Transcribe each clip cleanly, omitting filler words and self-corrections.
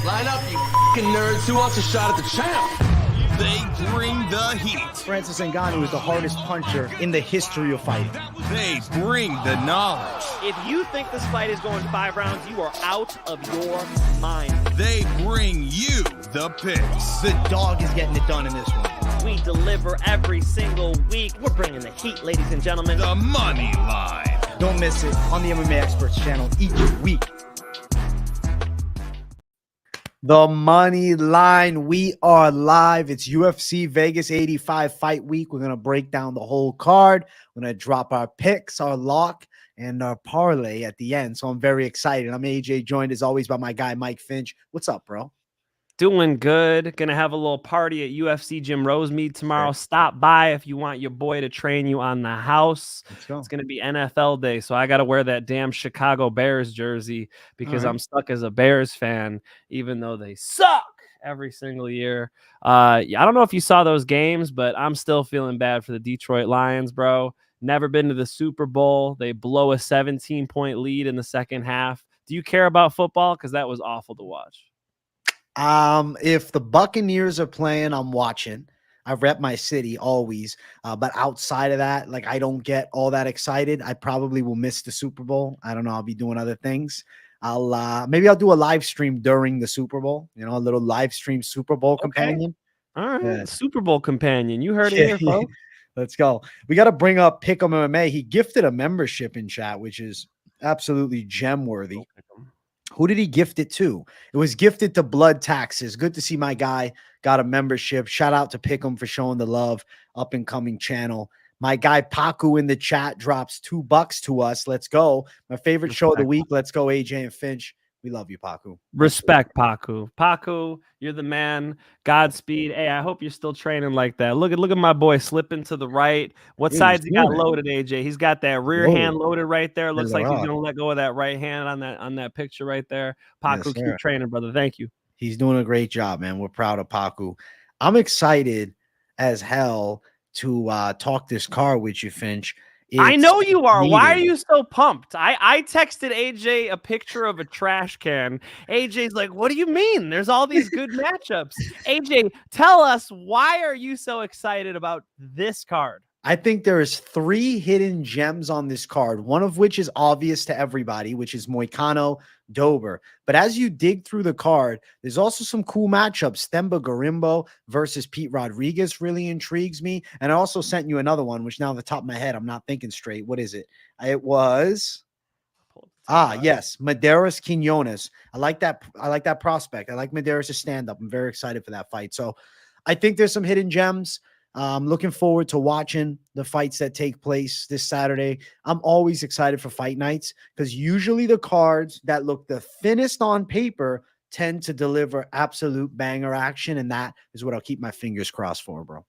Line up, you f***ing nerds. Who wants a shot at the champ? They bring the heat. Francis Ngannou is the hardest puncher in the history of fighting. They bring the knowledge. If you think this fight is going 5 rounds, you are out of your mind. They bring you the picks. The dog is getting it done in this one. We deliver every single week. We're bringing the heat, ladies and gentlemen. The money line. Don't miss it on the MMA Experts channel each week. The money line. We are live. It's UFC Vegas 85 fight week. We're going to break down the whole card. We're going to drop our picks, our lock, and our parlay at the end. So I'm very excited. I'm AJ, joined as always by my guy, Mike Finch. What's up, bro? Doing good. Gonna have a little party at UFC Jim Rosemead tomorrow. Sure. Stop by if you want your boy to train you on the house. Let's go. It's gonna be NFL day, so I gotta wear that damn Chicago Bears jersey because I'm stuck as a Bears fan, even though they suck every single year. I don't know if you saw those games, but I'm still feeling bad for the Detroit Lions, bro. Never been to the Super Bowl. They blow a 17-point lead in the second half. Do you care about football? Because that was awful to watch. If the Buccaneers are playing, I'm watching. I rep my city always. But outside of that, like, I don't get all that excited. I probably will miss the Super Bowl. I don't know. I'll be doing other things. Maybe I'll do a live stream during the Super Bowl, you know, a little live stream Super Bowl companion. All right. Yeah. Super Bowl companion. You heard it here, folks. Let's go. We got to bring up Pick'em MMA. He gifted a membership in chat, which is absolutely gem worthy. Who did he gift it to? It was gifted to Blood Taxes. Good to see my guy got a membership. Shout out to Pick'em for showing the love. Up and coming channel. My guy Paku in the chat drops $2 to us. Let's go. My favorite show of the week. Let's go, AJ and Finch. We love you, Paku. Respect, Paku. Paku, you're the man. Godspeed. Hey, I hope you're still training like that. Look at my boy slipping to the right. What side's he got loaded, AJ? He's got that rear hand loaded right there. Looks like he's gonna let go of that right hand on that picture right there. Paku, keep training, brother. Thank you. He's doing a great job, man. We're proud of Paku. I'm excited as hell to talk this car with you, Finch. I know you are. Why are you so pumped? I texted AJ a picture of a trash can. AJ's like, what do you mean? There's all these good matchups. AJ, tell us, why are you so excited about this card? I think there is 3 hidden gems on this card, one of which is obvious to everybody, which is Moicano, Dober. But as you dig through the card, there's also some cool matchups. Themba Gorimbo versus Pete Rodriguez really intrigues me. And I also sent you another one, which now on the top of my head, I'm not thinking straight. What is it? It was... yes, Mederos Quiñones. I like that prospect. I like Mederos' stand-up. I'm very excited for that fight. So I think there's some hidden gems. I'm looking forward to watching the fights that take place this Saturday. I'm always excited for fight nights because usually the cards that look the thinnest on paper tend to deliver absolute banger action, and that is what I'll keep my fingers crossed for, bro.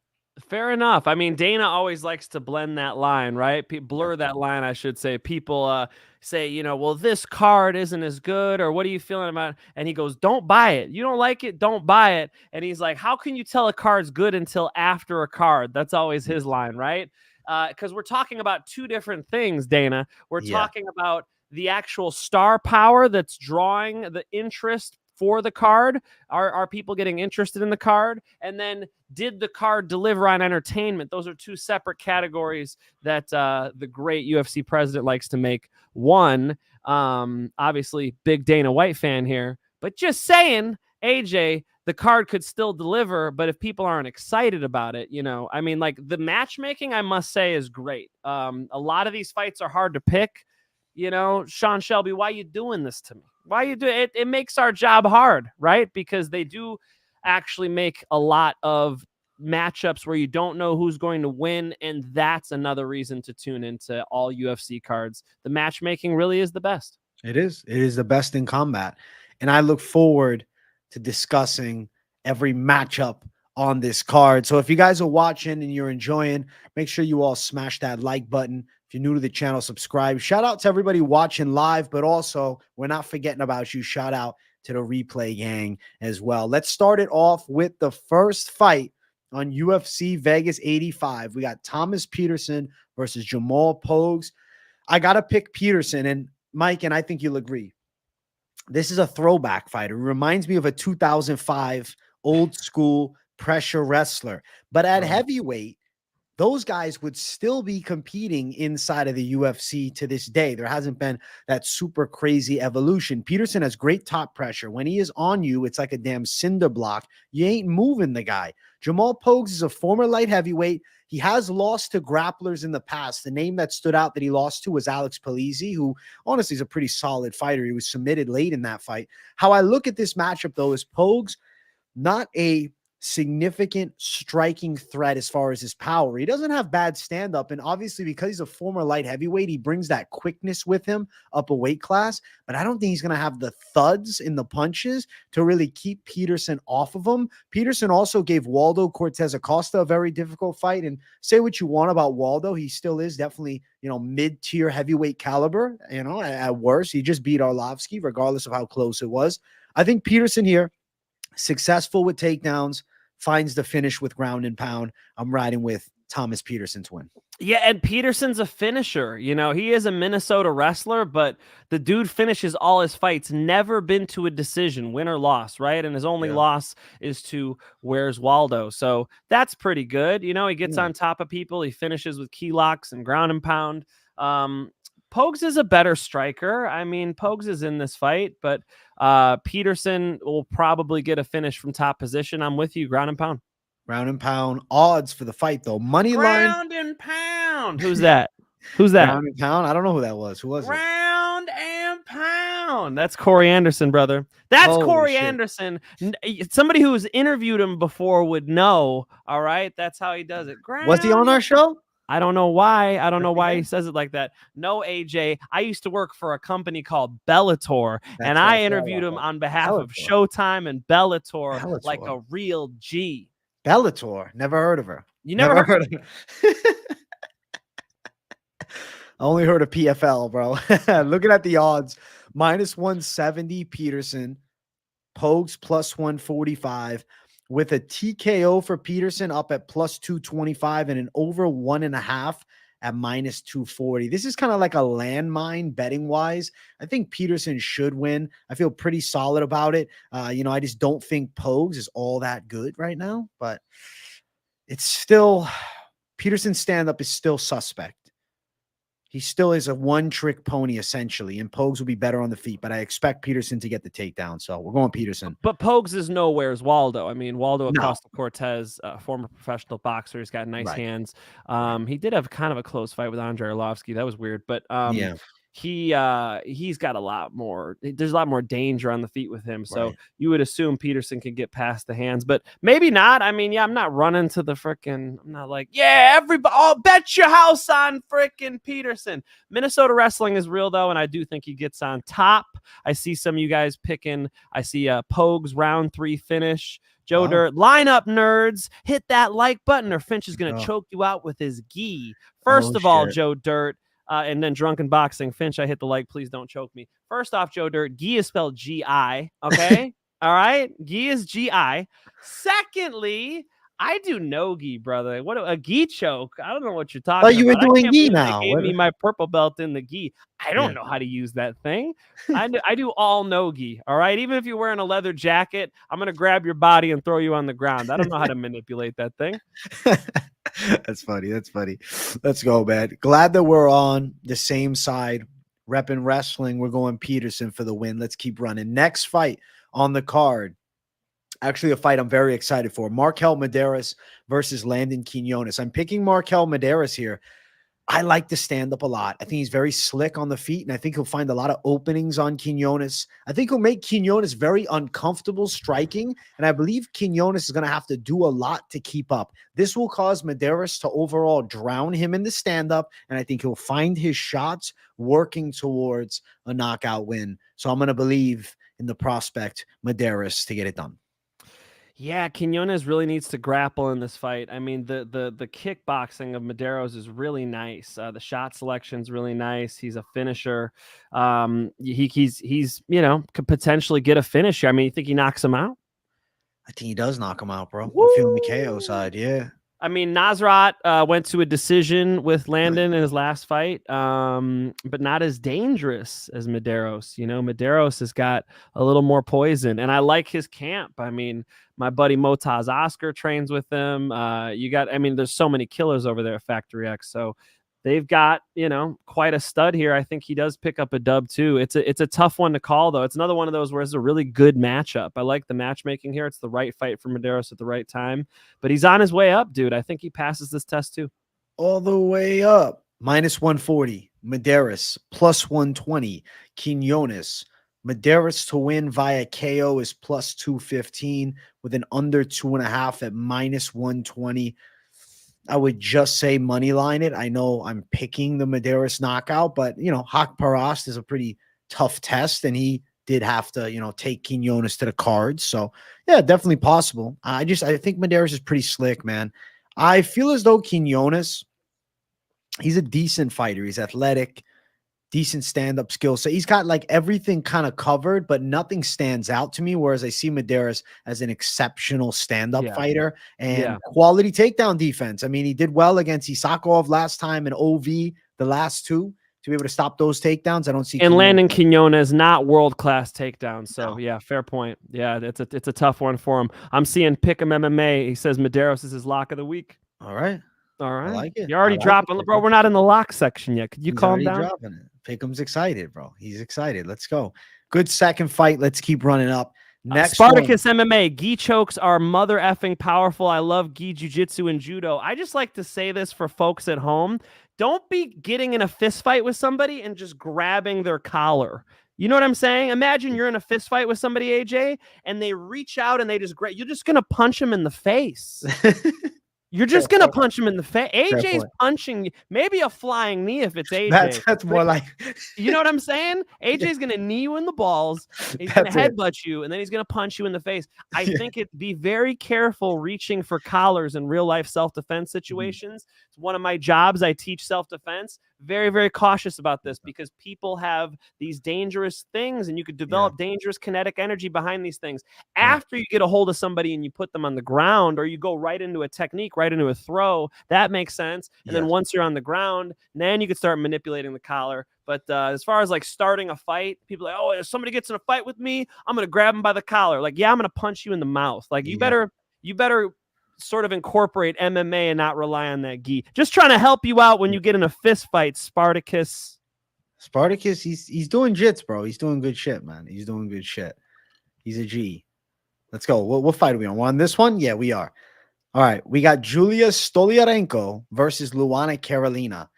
Fair enough. I mean, Dana always likes to blend that line, right? Blur that line, I should say. People say, you know, well, this card isn't as good, or what are you feeling about it? And he goes, don't buy it. You don't like it, don't buy it. And he's like, how can you tell a card's good until after a card? That's always his line, right? Because we're talking about 2 different things, Dana. We're talking about the actual star power that's drawing the interest for the card. Are people getting interested in the card? And then did the card deliver on entertainment? Those are 2 separate categories that the great UFC president likes to make. One, obviously big Dana White fan here, but just saying, AJ, the card could still deliver, but if people aren't excited about it, you know, I mean, like, the matchmaking, I must say, is great. A lot of these fights are hard to pick. You know, Sean Shelby, why are you doing this to me? Why you do it? It makes our job hard, right? Because they do actually make a lot of matchups where you don't know who's going to win, and that's another reason to tune into all UFC cards. The matchmaking really is the best. It is. It is the best in combat, and I look forward to discussing every matchup on this card. So if you guys are watching and you're enjoying, make sure you all smash that like button. If you're new to the channel, subscribe. Shout out to everybody watching live, but also we're not forgetting about you. Shout out to the replay gang as well. Let's start it off with the first fight on UFC Vegas 85. We got Thomas Petersen versus Jamal Pogues. I got to pick Petersen, and Mike, and I think you'll agree. This is a throwback fighter. He reminds me of a 2005 old school pressure wrestler. But at heavyweight, those guys would still be competing inside of the UFC to this day. There hasn't been that super crazy evolution. Petersen has great top pressure. When he is on you, it's like a damn cinder block. You ain't moving the guy. Jamal Pogues is a former light heavyweight. He has lost to grapplers in the past. The name that stood out that he lost to was Alex Polizzi, who honestly is a pretty solid fighter. He was submitted late in that fight. How I look at this matchup, though, is Pogues not a significant striking threat as far as his power. He doesn't have bad stand-up, and obviously because he's a former light heavyweight, he brings that quickness with him up a weight class, but I don't think he's going to have the thuds in the punches to really keep Petersen off of him. Petersen also gave Waldo Cortez Acosta a very difficult fight, and say what you want about Waldo, he still is definitely, mid-tier heavyweight caliber, at worst. He just beat Arlovsky regardless of how close it was. I think Petersen here, successful with takedowns, finds the finish with ground and pound. I'm riding with Thomas Petersen's win. Yeah, and Petersen's a finisher. He is a Minnesota wrestler, but the dude finishes all his fights. Never been to a decision, win or loss, right? And his only loss is to Where's Waldo. So that's pretty good. He gets on top of people. He finishes with key locks and ground and pound. Pogues is a better striker. I mean, Pogues is in this fight, but Petersen will probably get a finish from top position. I'm with you, ground and pound. Ground and pound odds for the fight, though. Moneyline. Ground and pound. Who's that? Who's that? Ground and pound. I don't know who that was. Who was it? Ground and pound. That's Corey Anderson, brother. That's Holy Corey shit. Anderson. Somebody who's interviewed him before would know. All right, that's how he does it. Was he on our show? I don't know why. I don't know why he says it like that. No, AJ. I used to work for a company called Bellator, and I interviewed him on behalf of Showtime and Bellator like a real G. Bellator. Never heard of her. You never heard of her? I only heard of PFL, bro. Looking at the odds, -170 Petersen, Pogues +145. With a TKO for Petersen up at +225 and an over 1.5 at -240. This is kind of like a landmine betting wise. I think Petersen should win. I feel pretty solid about it. I just don't think Pogues is all that good right now, but it's still, Petersen's stand-up is still suspect. He still is a one-trick pony, essentially, and Pogues will be better on the feet, but I expect Petersen to get the takedown, so we're going Petersen. But Pogues is nowhere's Waldo. I mean, Waldo Acosta Cortez, former professional boxer. He's got nice hands. He did have kind of a close fight with Andrei Arlovsky. That was weird, but he's got a lot more. There's a lot more danger on the feet with him. So you would assume Petersen can get past the hands, but maybe not. I mean, I'm not running to the freaking. I'm not like, everybody, I'll bet your house on freaking Petersen. Minnesota wrestling is real though, and I do think he gets on top. I see some of you guys picking. I see Pogues round 3 finish. Joe Dirt, line up, nerds. Hit that like button, or Finch is going to choke you out with his gi. First of all, Joe Dirt. And then Drunken Boxing. Finch, I hit the like. Please don't choke me. First off, Joe Dirt, gi is spelled G-I. Okay? All right? Gi is G-I. Secondly, I do no gi, brother. What a gi choke. I don't know what you're talking about. You were doing gi now. They gave me my purple belt in the gi. I don't know how to use that thing. I do all no gi. All right? Even if you're wearing a leather jacket, I'm going to grab your body and throw you on the ground. I don't know how to manipulate that thing. That's funny. That's funny. Let's go, man. Glad that we're on the same side. Repping wrestling. We're going Petersen for the win. Let's keep running. Next fight on the card. Actually, a fight I'm very excited for. Marquel Mederos versus Landon Quiñones. I'm picking Marquel Mederos here. I like the stand-up a lot. I think he's very slick on the feet, and I think he'll find a lot of openings on Quiñones. I think he'll make Quiñones very uncomfortable striking, and I believe Quiñones is going to have to do a lot to keep up. This will cause Mederos to overall drown him in the stand-up, and I think he'll find his shots working towards a knockout win. So I'm going to believe in the prospect Mederos to get it done. Yeah, Quiñones really needs to grapple in this fight. I mean, the kickboxing of Mederos is really nice. The shot selection is really nice. He's a finisher. He's could potentially get a finish here. I mean, you think he knocks him out? I think he does knock him out, bro. I'm feeling the KO side. Yeah. I mean, Nasrat went to a decision with Landon in his last fight, but not as dangerous as Mederos. You know, Mederos has got a little more poison, and I like his camp. I mean, my buddy Motaz Oscar trains with him. There's so many killers over there at Factory X. So they've got, quite a stud here. I think he does pick up a dub too. It's a tough one to call though. It's another one of those where it's a really good matchup. I like the matchmaking here. It's the right fight for Mederos at the right time, but he's on his way up, dude. I think he passes this test too. All the way up. -140. Mederos. +120. Quiñones. Mederos to win via KO is +215 with an under 2.5 at -120. I would just say money line it. I know I'm picking the Mederos knockout, but Hak Parast is a pretty tough test, and he did have to, take Quiñones to the cards. So yeah, definitely possible. I think Mederos is pretty slick, man. I feel as though Quiñones, he's a decent fighter. He's athletic, decent stand-up skill. So he's got like everything kind of covered, but nothing stands out to me. Whereas I see Mederos as an exceptional stand-up fighter and quality takedown defense. I mean, he did well against Salikhov last time and OV the last two to be able to stop those takedowns. I don't see. And Landon Quiñones, not world-class takedowns. So yeah, fair point. Yeah, it's a tough one for him. I'm seeing Pick'em MMA. He says Mederos is his lock of the week. All right. All right. I like it. You're already dropping it, bro. We're not in the lock section yet. Could you calm down? Dropping it. Pick'em's excited, bro. He's excited. Let's go. Good second fight. Let's keep running up. Next Spartacus MMA. Gi chokes are mother effing powerful. I love gi jiu-jitsu and judo. I just like to say this for folks at home. Don't be getting in a fist fight with somebody and just grabbing their collar. You know what I'm saying? Imagine you're in a fist fight with somebody, AJ, and they reach out and they just grab. You're just going to punch them in the face. You're just going to punch him in the face. AJ's punching, maybe a flying knee if it's AJ. That's more like... You know what I'm saying? AJ's going to knee you in the balls. He's going to headbutt you, and then he's going to punch you in the face. I think be very careful reaching for collars in real-life self-defense situations. It's one of my jobs. I teach self-defense. Very, very cautious about this because people have these dangerous things, and you could develop dangerous kinetic energy behind these things. After you get a hold of somebody and you put them on the ground, or you go right into a technique, right into a throw, that makes sense. And then once you're on the ground, then you can start manipulating the collar. But as far as like starting a fight, people are like, oh, if somebody gets in a fight with me, I'm going to grab him by the collar. Like, yeah, I'm going to punch you in the mouth. Like, you better sort of incorporate MMA and not rely on that gi. Just trying to help you out when you get in a fist fight, Spartacus. Spartacus, he's doing jits, bro. He's doing good shit, man. He's doing good shit. He's a G. Let's go. What fight are we on? We're on this one? Yeah, we are. All right. We got Julia Stoliarenko versus Luana Carolina.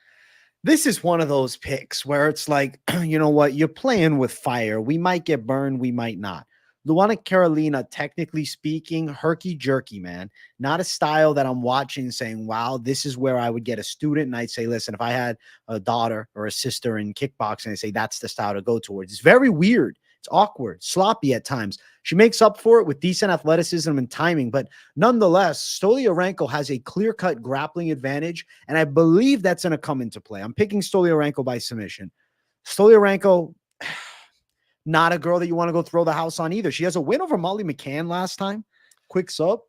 This is one of those picks where it's like, you know what? You're playing with fire. We might get burned. We might not. Luana Carolina, technically speaking, herky-jerky, man. Not a style that I'm watching saying, wow, this is where I would get a student. And I'd say, listen, if I had a daughter or a sister in kickboxing, I'd say that's the style to go towards. It's very weird. It's awkward, sloppy at times. She makes up for it with decent athleticism and timing. But nonetheless, Stoliarenko has a clear-cut grappling advantage. And I believe that's going to come into play. I'm picking Stoliarenko by submission. Stoliarenko... not a girl that you want to go throw the house on either. She has a win over Molly McCann last time. Quick sub.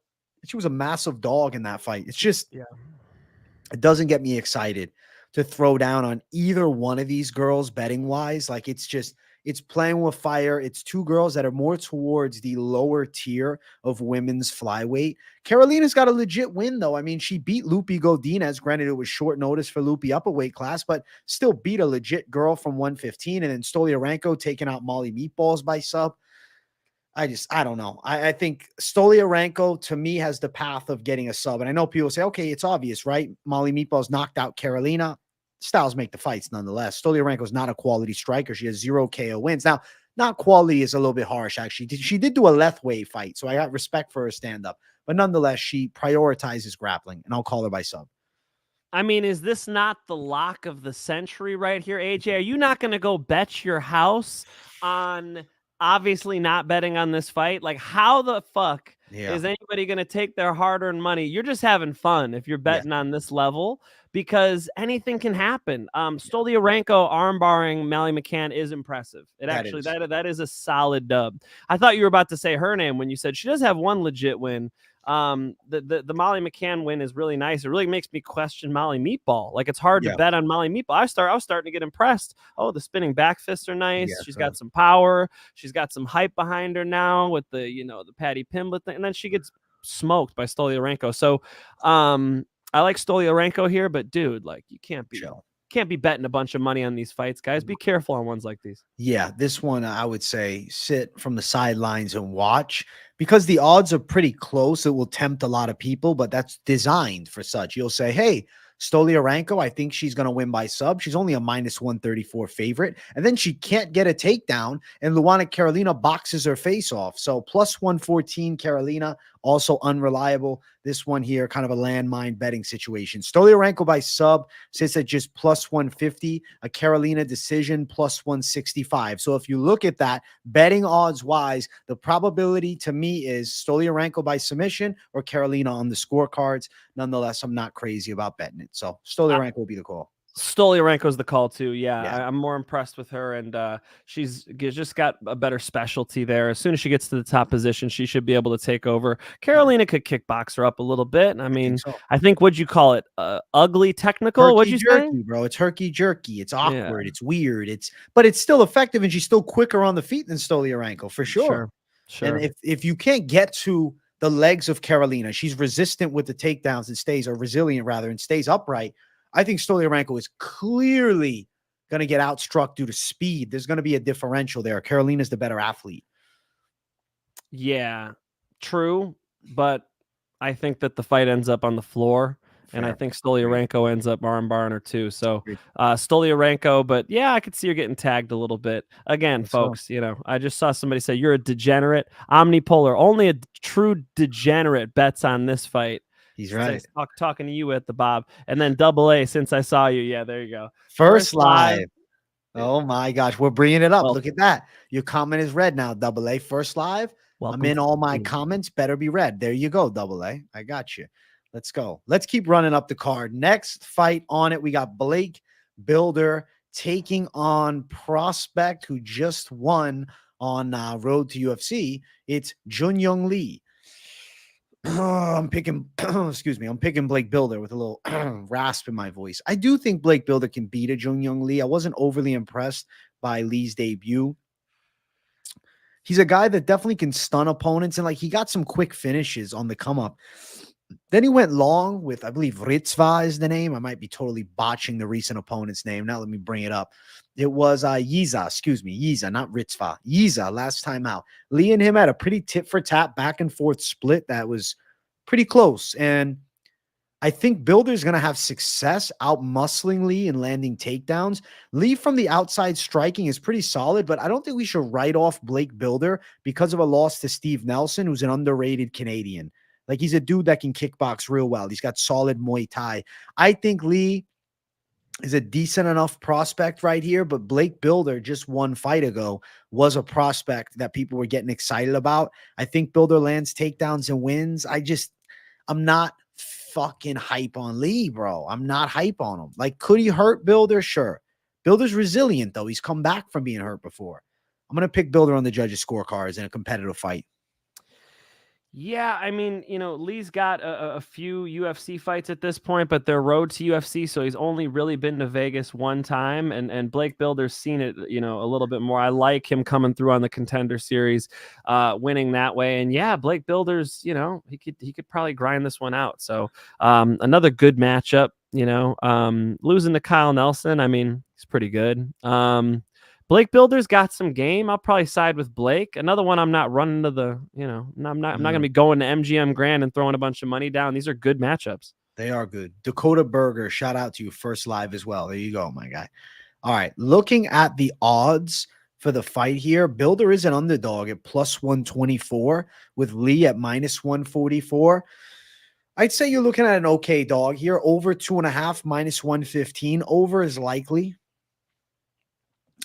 She was a massive dog in that fight. It's just, it doesn't get me excited to throw down on either one of these girls betting wise. Like it's playing with fire. It's two girls that are more towards the lower tier of women's flyweight. Carolina's got a legit win, though. I mean, she beat Lupi Godinez. Granted, it was short notice for Lupi up a weight class, but still beat a legit girl from 115. And then Stoliarenko taking out Molly Meatballs by sub. I don't know. I think Stoliarenko, to me, has the path of getting a sub. And I know people say, okay, it's obvious, right? Molly Meatballs knocked out Carolina. Styles make the fights nonetheless. Stoliarenko is not a quality striker. She has 0 KO wins. Now, not quality is a little bit harsh, actually. She did do a Lethway fight, so I got respect for her stand-up. But nonetheless, she prioritizes grappling, and I'll call her by sub. I mean, is this not the lock of the century right here, AJ? Are you not going to go bet your house on obviously not betting on this fight? Like, how the fuck is anybody going to take their hard-earned money? You're just having fun if you're betting on this level, because anything can happen. Stoliarenko armbarring Molly McCann is impressive. That is a solid dub. I thought you were about to say her name when you said she does have one legit win. The Molly McCann win is really nice. It really makes me question Molly Meatball. Like, it's hard to bet on Molly Meatball. I was starting to get impressed. Oh, the spinning back fists are nice. She's got some power. She's got some hype behind her now with the, the Patty Pimblett thing. And then she gets smoked by Stoliarenko. So I like Stoliarenko here, but dude, like, you can't be betting a bunch of money on these fights, guys. Be careful on ones like these. Yeah, this one I would say sit from the sidelines and watch, because the odds are pretty close. It will tempt a lot of people, but that's designed for such. You'll say, hey, Stoliarenko, I think she's going to win by sub. She's only a -134 favorite. And then she can't get a takedown, and Luana Carolina boxes her face off. So +114 Carolina, also unreliable. This one here, kind of a landmine betting situation. Stoliarenko by sub sits at just +150. A Carolina decision +165. So if you look at that, betting odds wise, the probability to me is Stoliarenko by submission or Carolina on the scorecards. Nonetheless, I'm not crazy about betting it. So Stoliarenko will be the call. Stoliarenko's the call too. Yeah. I'm more impressed with her, and she's just got a better specialty there. As soon as she gets to the top position, she should be able to take over. Carolina could kickbox her up a little bit. I mean, I think what'd you call it? Ugly technical? What'd you say? Bro, it's herky jerky. It's awkward. It's weird. But it's still effective, and she's still quicker on the feet than Stoliarenko for sure. Sure. And if you can't get to the legs of Carolina, she's resistant with the takedowns and stays, or resilient rather, and stays upright. I think Stoliarenko is clearly going to get outstruck due to speed. There's going to be a differential there. Carolina's the better athlete. Yeah, true. But I think that the fight ends up on the floor. Fair. And I think Stoliarenko ends up arm-barring her too. So Stoliarenko, but yeah, I could see her getting tagged a little bit. Again, folks, I just saw somebody say, you're a degenerate. Omnipolar. Only a true degenerate bets on this fight. He's right. Talking to you at the Bob. And then AA, since I saw you. Yeah, there you go. First live. Oh my gosh. We're bringing it up. Look at that. Your comment is read now, AA. First live. I'm in all my comments. Better be read. There you go, AA. I got you. Let's go. Let's keep running up the card. Next fight on it, we got Blake Bilder taking on Prospect, who just won on Road to UFC. It's Jeong Lee. I'm picking, excuse me, I'm picking Blake Bilder with a little rasp in my voice. I do think Blake Bilder can beat a Jeong Lee. I wasn't overly impressed by Lee's debut. He's a guy that definitely can stun opponents, and like he got some quick finishes on the come up. Then he went long with, I believe, Ritzva is the name. I might be totally botching the recent opponent's name. Now let me bring it up. It was Yiza, not Ritzva. Yiza last time out. Lee and him had a pretty tit-for-tat back-and-forth split that was pretty close. And I think Bilder's going to have success out-muscling Lee and landing takedowns. Lee from the outside striking is pretty solid, but I don't think we should write off Blake Bilder because of a loss to Steve Nelson, who's an underrated Canadian. Like, he's a dude that can kickbox real well. He's got solid Muay Thai. I think Lee is a decent enough prospect right here, but Blake Bilder just one fight ago was a prospect that people were getting excited about. I think Bilder lands takedowns and wins. I'm not fucking hype on Lee, bro. I'm not hype on him. Like, could he hurt Bilder? Sure. Bilder's resilient, though. He's come back from being hurt before. I'm going to pick Bilder on the judges' scorecards in a competitive fight. Yeah, I mean, Lee's got a few UFC fights at this point, but they're road to UFC, so he's only really been to Vegas one time, and Blake Bilder's seen it, a little bit more. I like him coming through on the Contender Series, winning that way, and yeah, Blake Bilder's, he could probably grind this one out. So another good matchup, losing to Kyle Nelson. I mean, he's pretty good. Blake Bilder's got some game. I'll probably side with Blake. Another one I'm not running to the, I'm not going to be going to MGM Grand and throwing a bunch of money down. These are good matchups. They are good. Dakota Berger, shout out to you. First live as well. There you go, my guy. All right. Looking at the odds for the fight here, Bilder is an underdog at +124 with Lee at -144. I'd say you're looking at an okay dog here. Over 2.5, -115. Over is likely.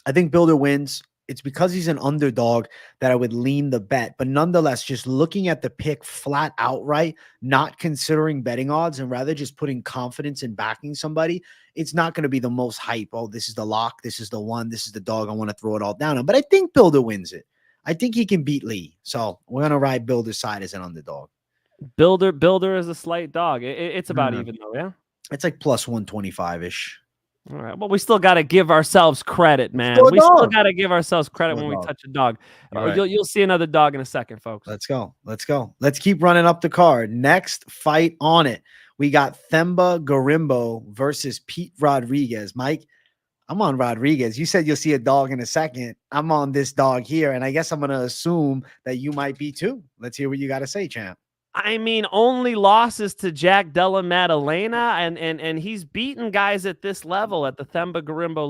I think Bilder wins. It's because he's an underdog that I would lean the bet. But nonetheless, just looking at the pick flat outright, not considering betting odds and rather just putting confidence in backing somebody, it's not going to be the most hype. Oh, this is the lock. This is the one. This is the dog. I want to throw it all down on. But I think Bilder wins it. I think he can beat Lee. So we're going to ride Bilder's side as an underdog. Bilder is a slight dog. It's about even though, yeah. It's like plus 125-ish. All right. Well, we still got to give ourselves credit, man. Still a We still dog. got to give ourselves credit Still a when we dog. touch a dog. Right. You'll see another dog in a second, folks. Let's go. Let's go. Let's keep running up the card. Next fight on it. We got Themba Gorimbo versus Pete Rodriguez. Mike, I'm on Rodriguez. You said you'll see a dog in a second. I'm on this dog here, and I guess I'm going to assume that you might be too. Let's hear what you got to say, champ. I mean, only losses to Jack Della Maddalena, and he's beaten guys at this level, at the Themba Gorimbo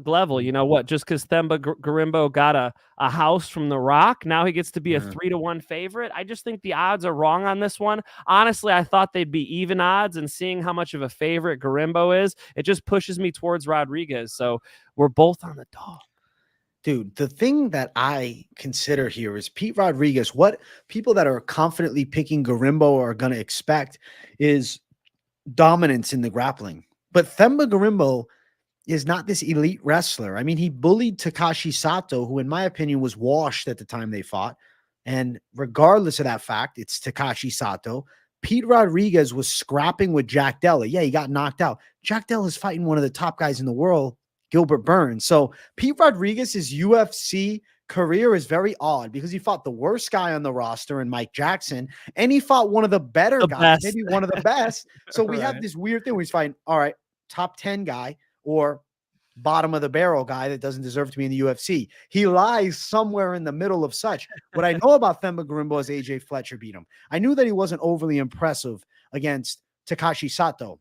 level. You know what? Just because Themba Gorimbo got a house from The Rock, now he gets to be a 3-1 favorite. I just think the odds are wrong on this one. Honestly, I thought they'd be even odds, and seeing how much of a favorite Gorimbo is, it just pushes me towards Rodriguez. So we're both on the dog. Dude, the thing that I consider here is Pete Rodriguez. What people that are confidently picking Gorimbo are going to expect is dominance in the grappling. But Themba Gorimbo is not this elite wrestler. I mean, he bullied Takashi Sato, who in my opinion was washed at the time they fought. And regardless of that fact, it's Takashi Sato. Pete Rodriguez was scrapping with Jack Della. Yeah, he got knocked out. Jack Della is fighting one of the top guys in the world, Gilbert Burns. So Pete Rodriguez's UFC career is very odd because he fought the worst guy on the roster in Mike Jackson, and he fought one of the better guys, maybe one of the best. So we have this weird thing where he's fighting, all right, top 10 guy or bottom of the barrel guy that doesn't deserve to be in the UFC. He lies somewhere in the middle of such. What I know about Themba Gorimbo is AJ Fletcher beat him. I knew that he wasn't overly impressive against Takashi Sato.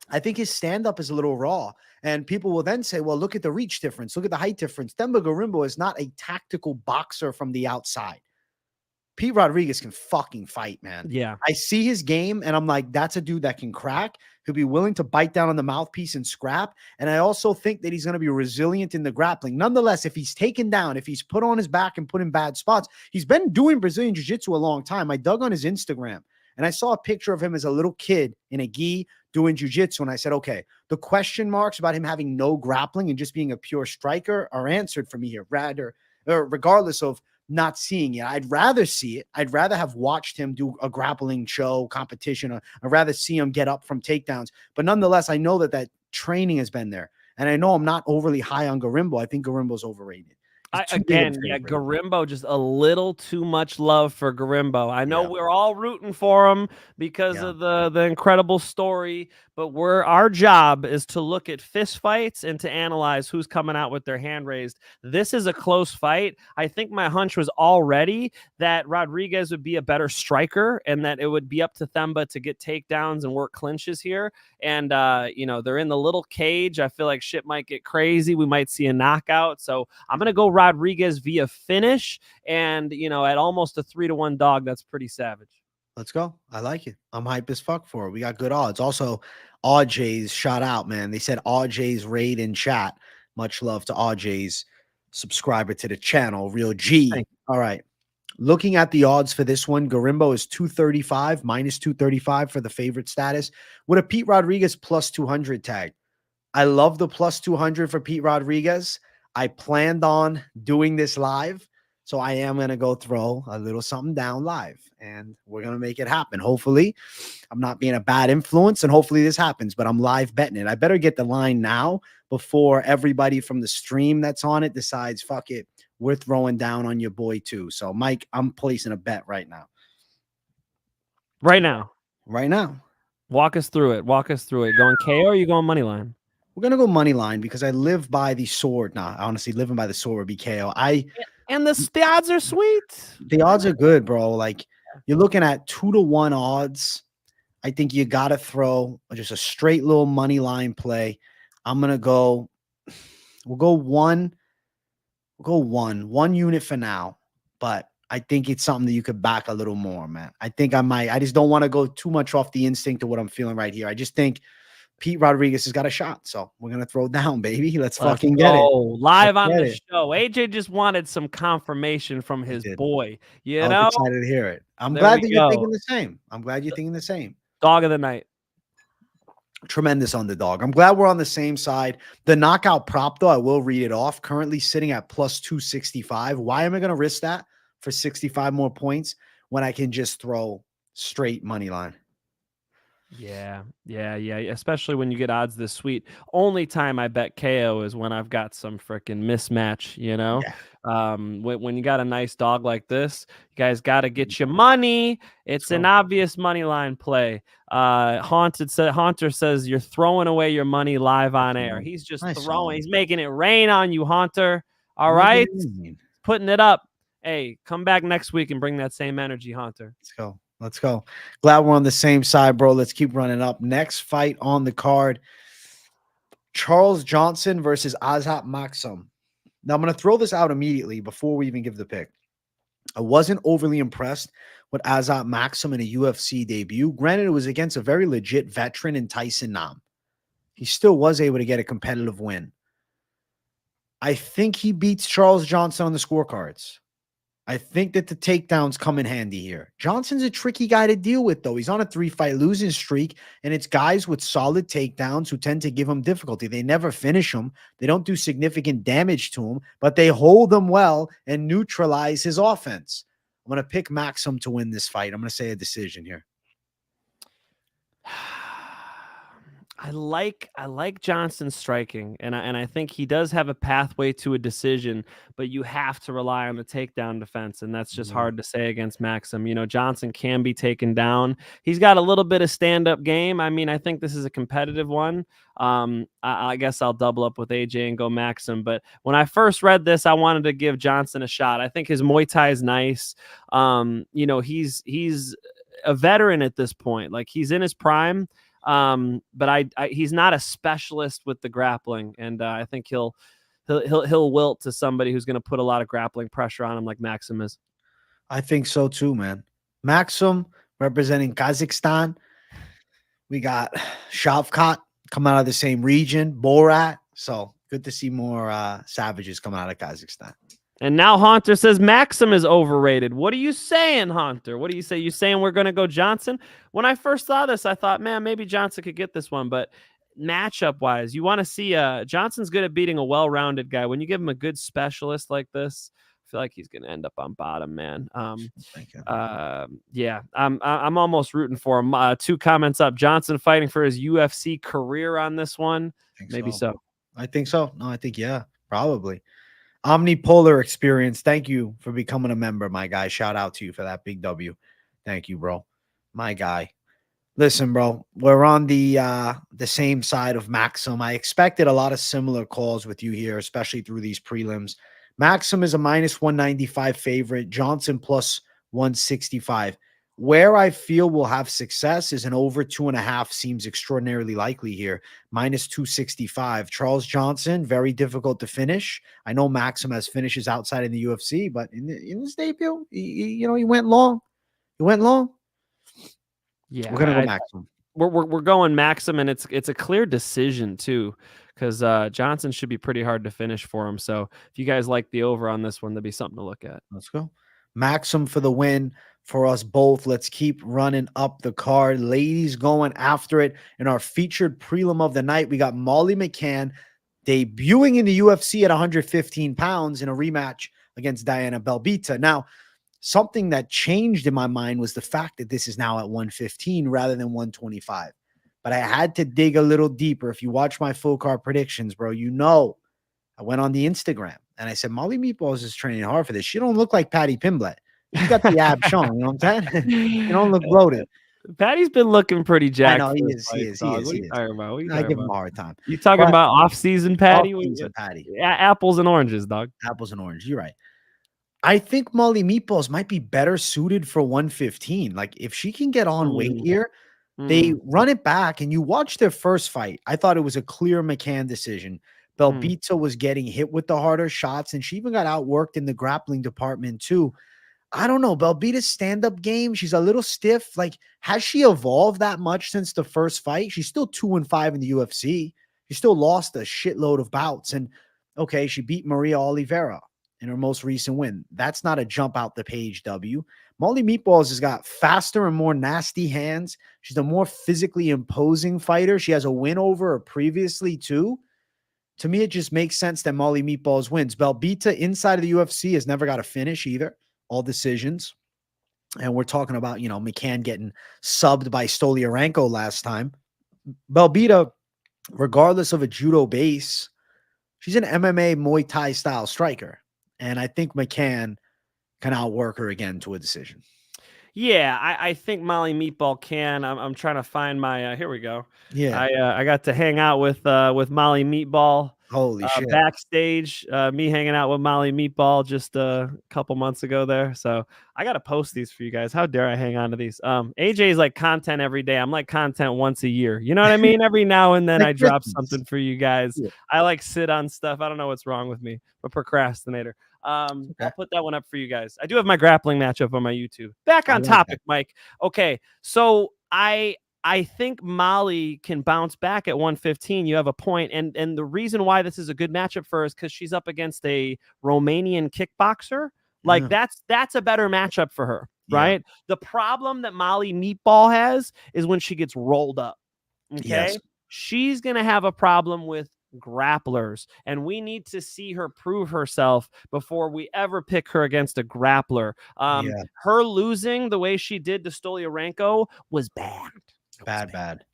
I think his stand-up is a little raw, and people will then say, well, look at the reach difference. Look at the height difference. Themba Gorimbo is not a tactical boxer from the outside. Pete Rodriguez can fucking fight, man. Yeah. I see his game, and I'm like, that's a dude that can crack. He'll be willing to bite down on the mouthpiece and scrap. And I also think that he's going to be resilient in the grappling. Nonetheless, if he's taken down, if he's put on his back and put in bad spots, he's been doing Brazilian Jiu-Jitsu a long time. I dug on his Instagram, and I saw a picture of him as a little kid in a gi doing jiu-jitsu. And I said, okay, the question marks about him having no grappling and just being a pure striker are answered for me here, regardless of not seeing it. I'd rather see it. I'd rather have watched him do a grappling show competition. I'd rather see him get up from takedowns. But nonetheless, I know that training has been there. And I know I'm not overly high on Gorimbo. I think Gorimbo's overrated. Gorimbo, just a little too much love for Gorimbo. I know we're all rooting for him because of the incredible story, but our job is to look at fist fights and to analyze who's coming out with their hand raised. This is a close fight. I think my hunch was already that Rodriguez would be a better striker and that it would be up to Themba to get takedowns and work clinches here. And, they're in the little cage. I feel like shit might get crazy. We might see a knockout. So I'm going to go Rodriguez via finish. And, at almost a 3-1 dog, that's pretty savage. Let's go. I like it. I'm hype as fuck for it. We got good odds. Also, AJ's shout out, man. They said AJ's raid in chat. Much love to AJ's subscriber to the channel. Real G. All right. Looking at the odds for this one, Gorimbo is 235, minus 235 for the favorite status, with a Pete Rodriguez plus 200 tag. I love the plus 200 for Pete Rodriguez. I planned on doing this live, so I am going to go throw a little something down live, and we're going to make it happen. Hopefully, I'm not being a bad influence, and hopefully this happens, but I'm live betting it. I better get the line now before everybody from the stream that's on it decides, fuck it, we're throwing down on your boy too. So, Mike, I'm placing a bet right now. Right now. Walk us through it. Going KO or are you going money line? We're going to go money line because I live by the sword. Nah, honestly, living by the sword would be KO. And the odds are sweet. The odds are good, bro. Like, you're looking at 2-1 odds. I think you got to throw just a straight little money line play. I'm going to go, we'll go one unit for now, but I think it's something that you could back a little more, man. I think I might. I just don't want to go too much off the instinct of what I'm feeling right here. I just think Pete Rodriguez has got a shot, so we're going to throw down, baby. Let's fucking get it. Live on the show. AJ just wanted some confirmation from his boy. I was excited to hear it. I'm glad that you're thinking the same. Dog of the night. Tremendous underdog. I'm glad we're on the same side. The knockout prop, though, I will read it off. Currently sitting at plus 265. Why am I going to risk that for 65 more points when I can just throw straight money line. Yeah. Especially when you get odds this sweet. Only time I bet KO is when I've got some freaking mismatch, you know? Yeah. When you got a nice dog like this, you guys got to get your money. It's an obvious money line play. Haunter says you're throwing away your money live on air. He's just throwing. He's making it rain on you, Haunter. All right? Putting it up. Hey, come back next week and bring that same energy, Haunter. Let's go. Glad we're on the same side, bro. Let's keep running up. Next fight on the card, Charles Johnson versus Azat Maksum. Now, I'm going to throw this out immediately before we even give the pick. I wasn't overly impressed with Azat Maksum in a UFC debut. Granted, it was against a very legit veteran in Tyson Nam. He still was able to get a competitive win. I think he beats Charles Johnson on the scorecards. I think that the takedowns come in handy here. Johnson's a tricky guy to deal with, though. He's on a 3-fight losing streak, and it's guys with solid takedowns who tend to give him difficulty. They never finish him. They don't do significant damage to him, but they hold him well and neutralize his offense. I'm going to pick Maksum to win this fight. I'm going to say a decision here. I like Johnson striking, and I think he does have a pathway to a decision, but you have to rely on the takedown defense, and that's just hard to say against Maksum. You know, Johnson can be taken down. He's got a little bit of stand-up game. I mean, I think this is a competitive one. I guess I'll double up with AJ and go Maksum, but when I first read this, I wanted to give Johnson a shot. I think his Muay Thai is nice. You know, he's a veteran at this point. Like, he's in his prime. But he's not a specialist with the grappling, and I think he'll wilt to somebody who's going to put a lot of grappling pressure on him, like Maksum is. I think so too, man. Maksum representing Kazakhstan. We got Shavkat coming out of the same region, Borat. So good to see more savages coming out of Kazakhstan. And now Haunter says Maksum is overrated. What are you saying, Haunter? What do you say? You saying we're going to go Johnson? When I first saw this, I thought, man, maybe Johnson could get this one. But matchup-wise, you want to see Johnson's good at beating a well-rounded guy. When you give him a good specialist like this, I feel like he's going to end up on bottom, man. Yeah, I'm almost rooting for him. 2 comments up. Johnson fighting for his UFC career on this one. Maybe so. I think so. No, I think, yeah, probably. Omnipolar Experience, thank you for becoming a member, my guy. Shout out to you for that big W. Thank you, bro. My guy. Listen, bro, we're on the same side of Maksum. I expected a lot of similar calls with you here, especially through these prelims. Maksum is a -195 favorite. Johnson plus 165. Where I feel we'll have success is an over 2.5 seems extraordinarily likely here. -265. Charles Johnson, very difficult to finish. I know Maksum has finishes outside in the UFC, but in his debut, he went long. He went long. Yeah, we're gonna go Maksum. We're going Maksum, and it's a clear decision too, because Johnson should be pretty hard to finish for him. So if you guys like the over on this one, that'd be something to look at. Let's go. Maksum for the win. For us both, let's keep running up the card. Ladies going after it. In our featured prelim of the night, we got Molly McCann debuting in the UFC at 115 pounds in a rematch against Diana Belbiţă. Now, something that changed in my mind was the fact that this is now at 115 rather than 125. But I had to dig a little deeper. If you watch my full card predictions, bro, you know I went on the Instagram and I said, Molly Meatballs is training hard for this. She don't look like Patty Pimblett. You got the ab shown, you know what I'm saying? You don't look bloated. Patty's been looking pretty jacked. I know, he is. What are you talking about? I give him a hard time. You talking about off-season Patty? Off-season Patty. Yeah, apples and oranges, dog. Apples and oranges. You're right. I think Molly Meatballs might be better suited for 115. Like, if she can get on weight here, they run it back, and you watch their first fight. I thought it was a clear McCann decision. Belbiţă was getting hit with the harder shots, and she even got outworked in the grappling department too. I don't know. Belbiţă's stand-up game, she's a little stiff. Like, has she evolved that much since the first fight? She's still 2-5 in the UFC. She still lost a shitload of bouts. And, okay, she beat Maria Oliveira in her most recent win. That's not a jump out the page W. Molly Meatballs has got faster and more nasty hands. She's a more physically imposing fighter. She has a win over her previously, too. To me, it just makes sense that Molly Meatballs wins. Belbiţă inside of the UFC has never got a finish either. All decisions. and we're talking about, you know, McCann getting subbed by Stoliarenko last time. Belbiţă, regardless of a judo base, she's an MMA Muay Thai style striker. And I think McCann can outwork her again to a decision. Yeah, I think Molly Meatball can. I'm trying to find my here we go. Yeah. I got to hang out with Molly Meatball. Holy shit. Backstage, me hanging out with Molly Meatball just a couple months ago there. So I got to post these for you guys. How dare I hang on to these? AJ's like content every day. I'm like content once a year. You know what I mean? Every now and then I drop something for you guys. Yeah. I like sit on stuff. I don't know what's wrong with me. I'm a procrastinator. I'll put that one up for you guys. I do have my grappling matchup on my YouTube. Back on topic, Mike. Okay, so I think Molly can bounce back at 115. You have a point. And the reason why this is a good matchup for her is because she's up against a Romanian kickboxer. Like that's a better matchup for her, right? Yeah. The problem that Molly Meatball has is when she gets rolled up. Okay. Yes. She's going to have a problem with grapplers, and we need to see her prove herself before we ever pick her against a grappler. Her losing the way she did to Stoliarenko was bad. Bad.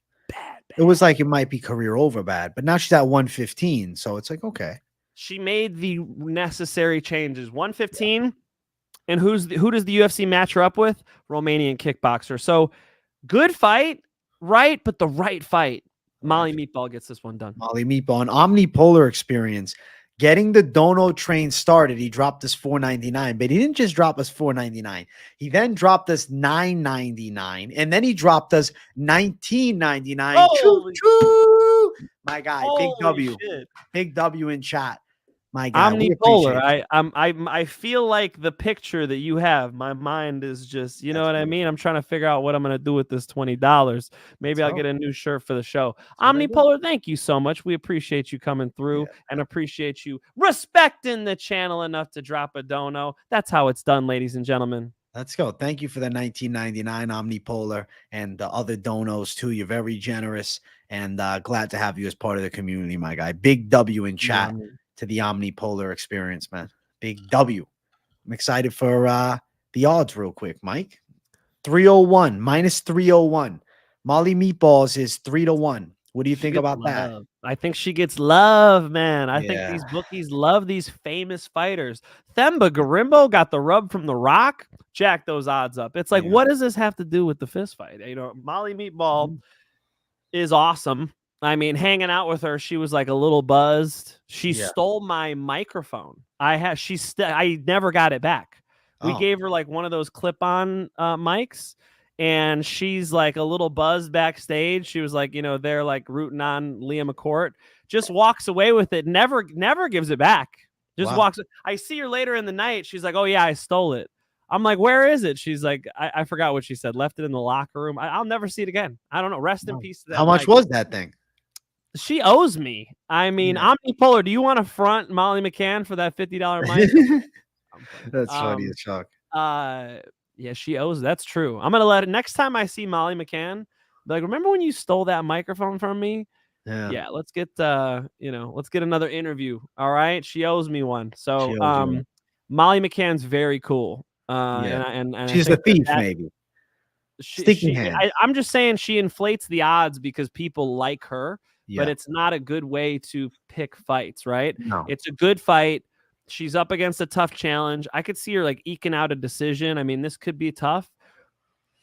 It was like it might be career over bad, but now she's at 115, so it's like okay. She made the necessary changes. 115, and who does the UFC match her up with? Romanian kickboxer. So good fight, right? But the right fight. Molly Meatball gets this one done. Molly Meatball, an omnipolar experience. Getting the dono train started, he dropped us $4.99, but he didn't just drop us $4.99. He then dropped us $9.99, and then he dropped us $19.99. Choo choo! My guy, holy big W, shit. Big W in chat. My guy, omnipolar. I feel like the picture that you have, my mind is just, you know what I mean? I'm trying to figure out what I'm going to do with this $20. Maybe I'll get a new shirt for the show. Omnipolar, thank you so much. We appreciate you coming through and appreciate you respecting the channel enough to drop a dono. That's how it's done, ladies and gentlemen. Let's go. Thank you for the $19.99 Omnipolar and the other donos too. You're very generous, and glad to have you as part of the community, my guy. Big W in chat. To the omnipolar experience, man. Big W. I'm excited for the odds real quick, Mike. 301 minus 301. Molly Meatballs is 3-1. What do you think about that? I think she gets love, man. I think these bookies love these famous fighters. Themba Gorimbo got the rub from The Rock. Jack those odds up. It's like, what does this have to do with the fist fight? You know, Molly Meatball is awesome. I mean, hanging out with her, she was like a little buzzed. She stole my microphone. I never got it back. We gave her like one of those clip-on mics, and she's like a little buzzed backstage. She was like, you know, they're like rooting on Liam McCourt. Just walks away with it. Never gives it back. Just walks. I see her later in the night. She's like, oh yeah, I stole it. I'm like, where is it? She's like, I forgot what she said. Left it in the locker room. I'll never see it again. I don't know. Rest in peace. How much was that thing? She owes me. I mean, Omnipolar, do you want to front Molly McCann for that $50 mic? That's funny as fuck. Yeah, she owes. That's true. I'm gonna let it. Next time I see Molly McCann, be like, remember when you stole that microphone from me? Yeah. Let's get let's get another interview. All right. She owes me one. So Molly McCann's very cool. And she's a thief, maybe. I'm just saying she inflates the odds because people like her. But it's not a good way to pick fights, right? No. It's a good fight. She's up against a tough challenge. I could see her like eking out a decision. I mean, this could be tough.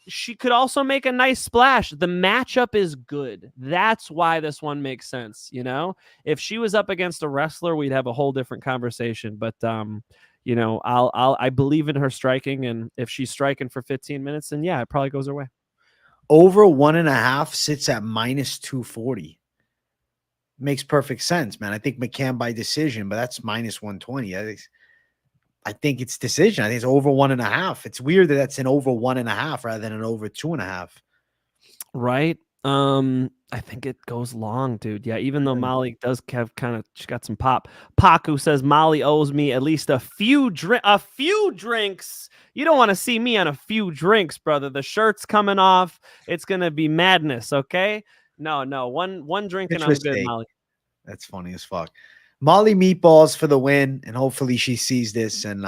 She could also make a nice splash. The matchup is good. That's why this one makes sense. You know, if she was up against a wrestler, we'd have a whole different conversation. But you know, I believe in her striking, and if she's striking for 15 minutes, then it probably goes her way. Over 1.5 sits at minus 240. Makes perfect sense, man. I think McCann by decision, but that's minus 120. I think it's decision. I think it's over 1.5. It's weird that that's an over 1.5 rather than an over 2.5. Right. I think it goes long, dude. Yeah, even though Molly does have she got some pop. Paku says Molly owes me at least a few drinks. You don't want to see me on a few drinks, brother. The shirt's coming off. It's gonna be madness, okay? No, one drink and I'm good, Molly. That's funny as fuck. Molly Meatballs for the win, and hopefully she sees this and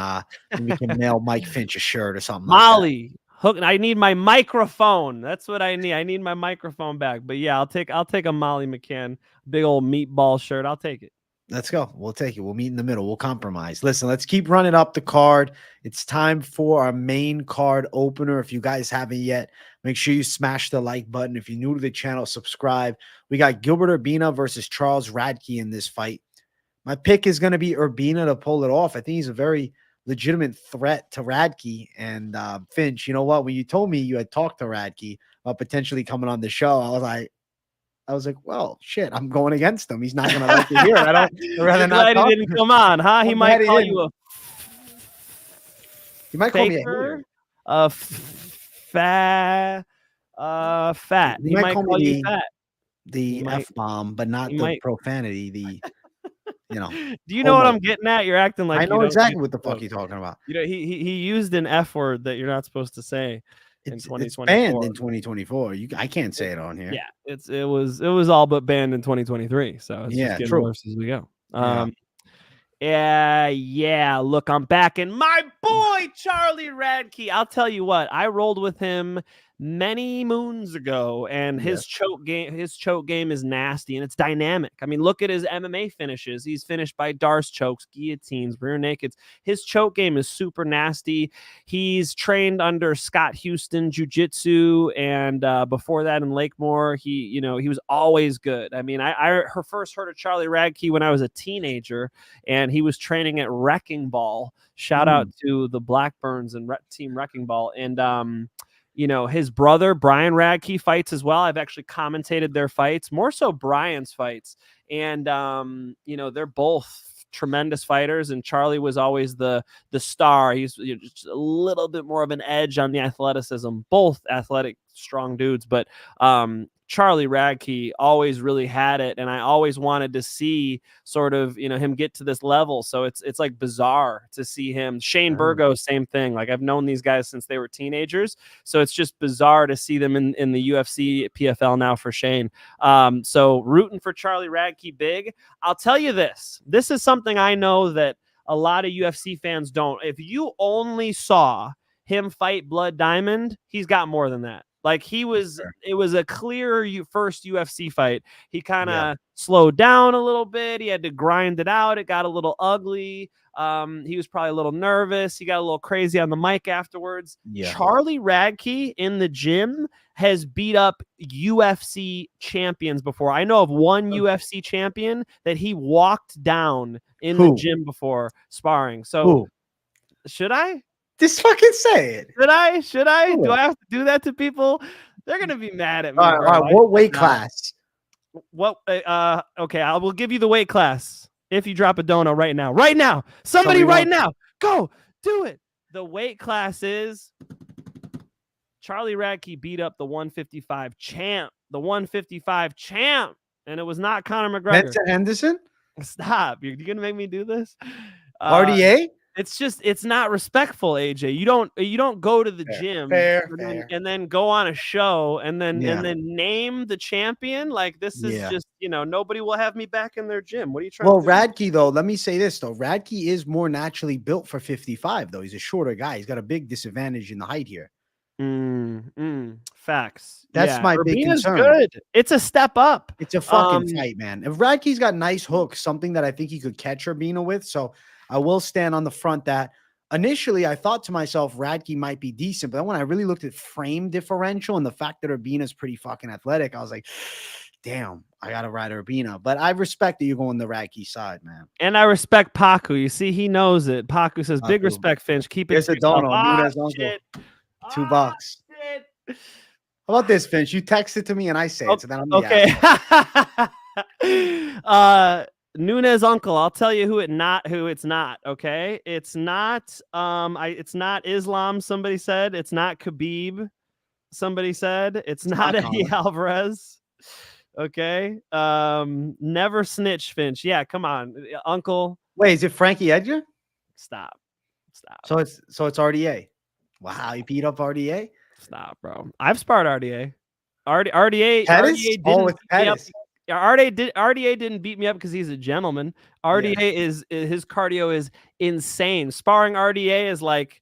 we can mail Mike Finch a shirt or something. Molly, Hook. I need my microphone. That's what I need. I need my microphone back. But yeah, I'll take a Molly McCann, big old meatball shirt. I'll take it. Let's go. We'll take it. We'll meet in the middle. We'll compromise. Listen, let's keep running up the card. It's time for our main card opener. If you guys haven't yet, make sure you smash the like button. If you're new to the channel, subscribe. We got Gilbert Urbina versus Charles Radtke in this fight. My pick is going to be Urbina to pull it off. I think he's a very legitimate threat to Radtke. And Finch, you know what? When you told me you had talked to Radtke about potentially coming on the show, I was like, well, shit, I'm going against him. He's not going to like it here. I'd rather not. He didn't come on, huh? He might call you a. He might call me a hater. Fat. He might call you fat. The F-bomb, but not the profanity. The, Do you know what I'm getting at? You're acting like I know exactly what the fuck you're talking about. He used an F word that you're not supposed to say. It's banned in 2024. I can't say it on here. Yeah, it was all but banned in 2023. So it's just getting worse as we go. Yeah. Look, I'm back, and my boy Charlie Radtke. I'll tell you what, I rolled with him many moons ago, and his choke game is nasty, and it's dynamic. I mean, look at his MMA finishes. He's finished by Darce chokes, guillotines, rear nakeds. His choke game is super nasty. He's trained under Scott Houston Jiu-Jitsu, and before that in Lakemore, he was always good. I mean, I first heard of Charlie Radtke when I was a teenager, and he was training at Wrecking Ball. Shout out to the Blackburns and Team Wrecking Ball, and his brother, Brian Radtke, fights as well. I've actually commentated their fights, more so Brian's fights. And, they're both tremendous fighters. And Charlie was always the star. He's just a little bit more of an edge on the athleticism, both athletic, strong dudes. But Charlie Radtke always really had it, and I always wanted to see sort of him get to this level. So it's like bizarre to see him. Shane Burgos, same thing. Like, I've known these guys since they were teenagers, so it's just bizarre to see them in the UFC PFL now for Shane. So rooting for Charlie Radtke big. I'll tell you this is something I know that a lot of UFC fans don't. If you only saw him fight Blood Diamond, he's got more than that. Like, it was a clear first UFC fight. He kind of slowed down a little bit. He had to grind it out. It got a little ugly. He was probably a little nervous. He got a little crazy on the mic afterwards. Yeah. Charlie Radtke in the gym has beat up UFC champions before. I know of one UFC champion that he walked down in the gym before sparring. So should I? Just fucking say it. Should I? Do I have to do that to people? They're gonna be mad at me. All right. What weight class? What? Okay, I will give you the weight class if you drop a dono right now. Right now, somebody right now, go do it. The weight class is Charlie Radtke beat up the 155 champ. The 155 champ, and it was not Conor McGregor. Mensa Henderson. Stop! You're gonna make me do this. RDA. It's not respectful, AJ. You don't go to the gym and then go on a show and then name the champion. Like, this is just, nobody will have me back in their gym. What are you trying to do? Radtke, though, let me say this, though. Radtke is more naturally built for 55, though. He's a shorter guy. He's got a big disadvantage in the height here. Facts. That's my big concern. Good. It's a step up. It's a fucking fight, man. If Radtke's got nice hooks, something that I think he could catch Urbina with, so I will stand on the front that initially I thought to myself, Radtke might be decent. But then when I really looked at frame differential and the fact that Urbina's pretty fucking athletic, I was like, damn, I got to ride Urbina. But I respect that you're going the Radtke side, man. And I respect Paku. You see, he knows it. Paku says, big respect, Finch. Keep it. There's a dono. $2. How about this, Finch? You text it to me and I say it. So then I'm okay. Nunes uncle, I'll tell you who it's not. Okay, it's not it's not Islam. Somebody said it's not Khabib. Somebody said it's not Eddie Alvarez. Okay, never snitch, Finch. Yeah, come on, uncle. Wait, is it Frankie Edgar? Stop. So it's RDA. Wow, you beat up RDA. Stop, bro. I've sparred RDA. RDA RDA didn't beat me up because he's a gentleman. RDA is his cardio is insane. Sparring RDA is like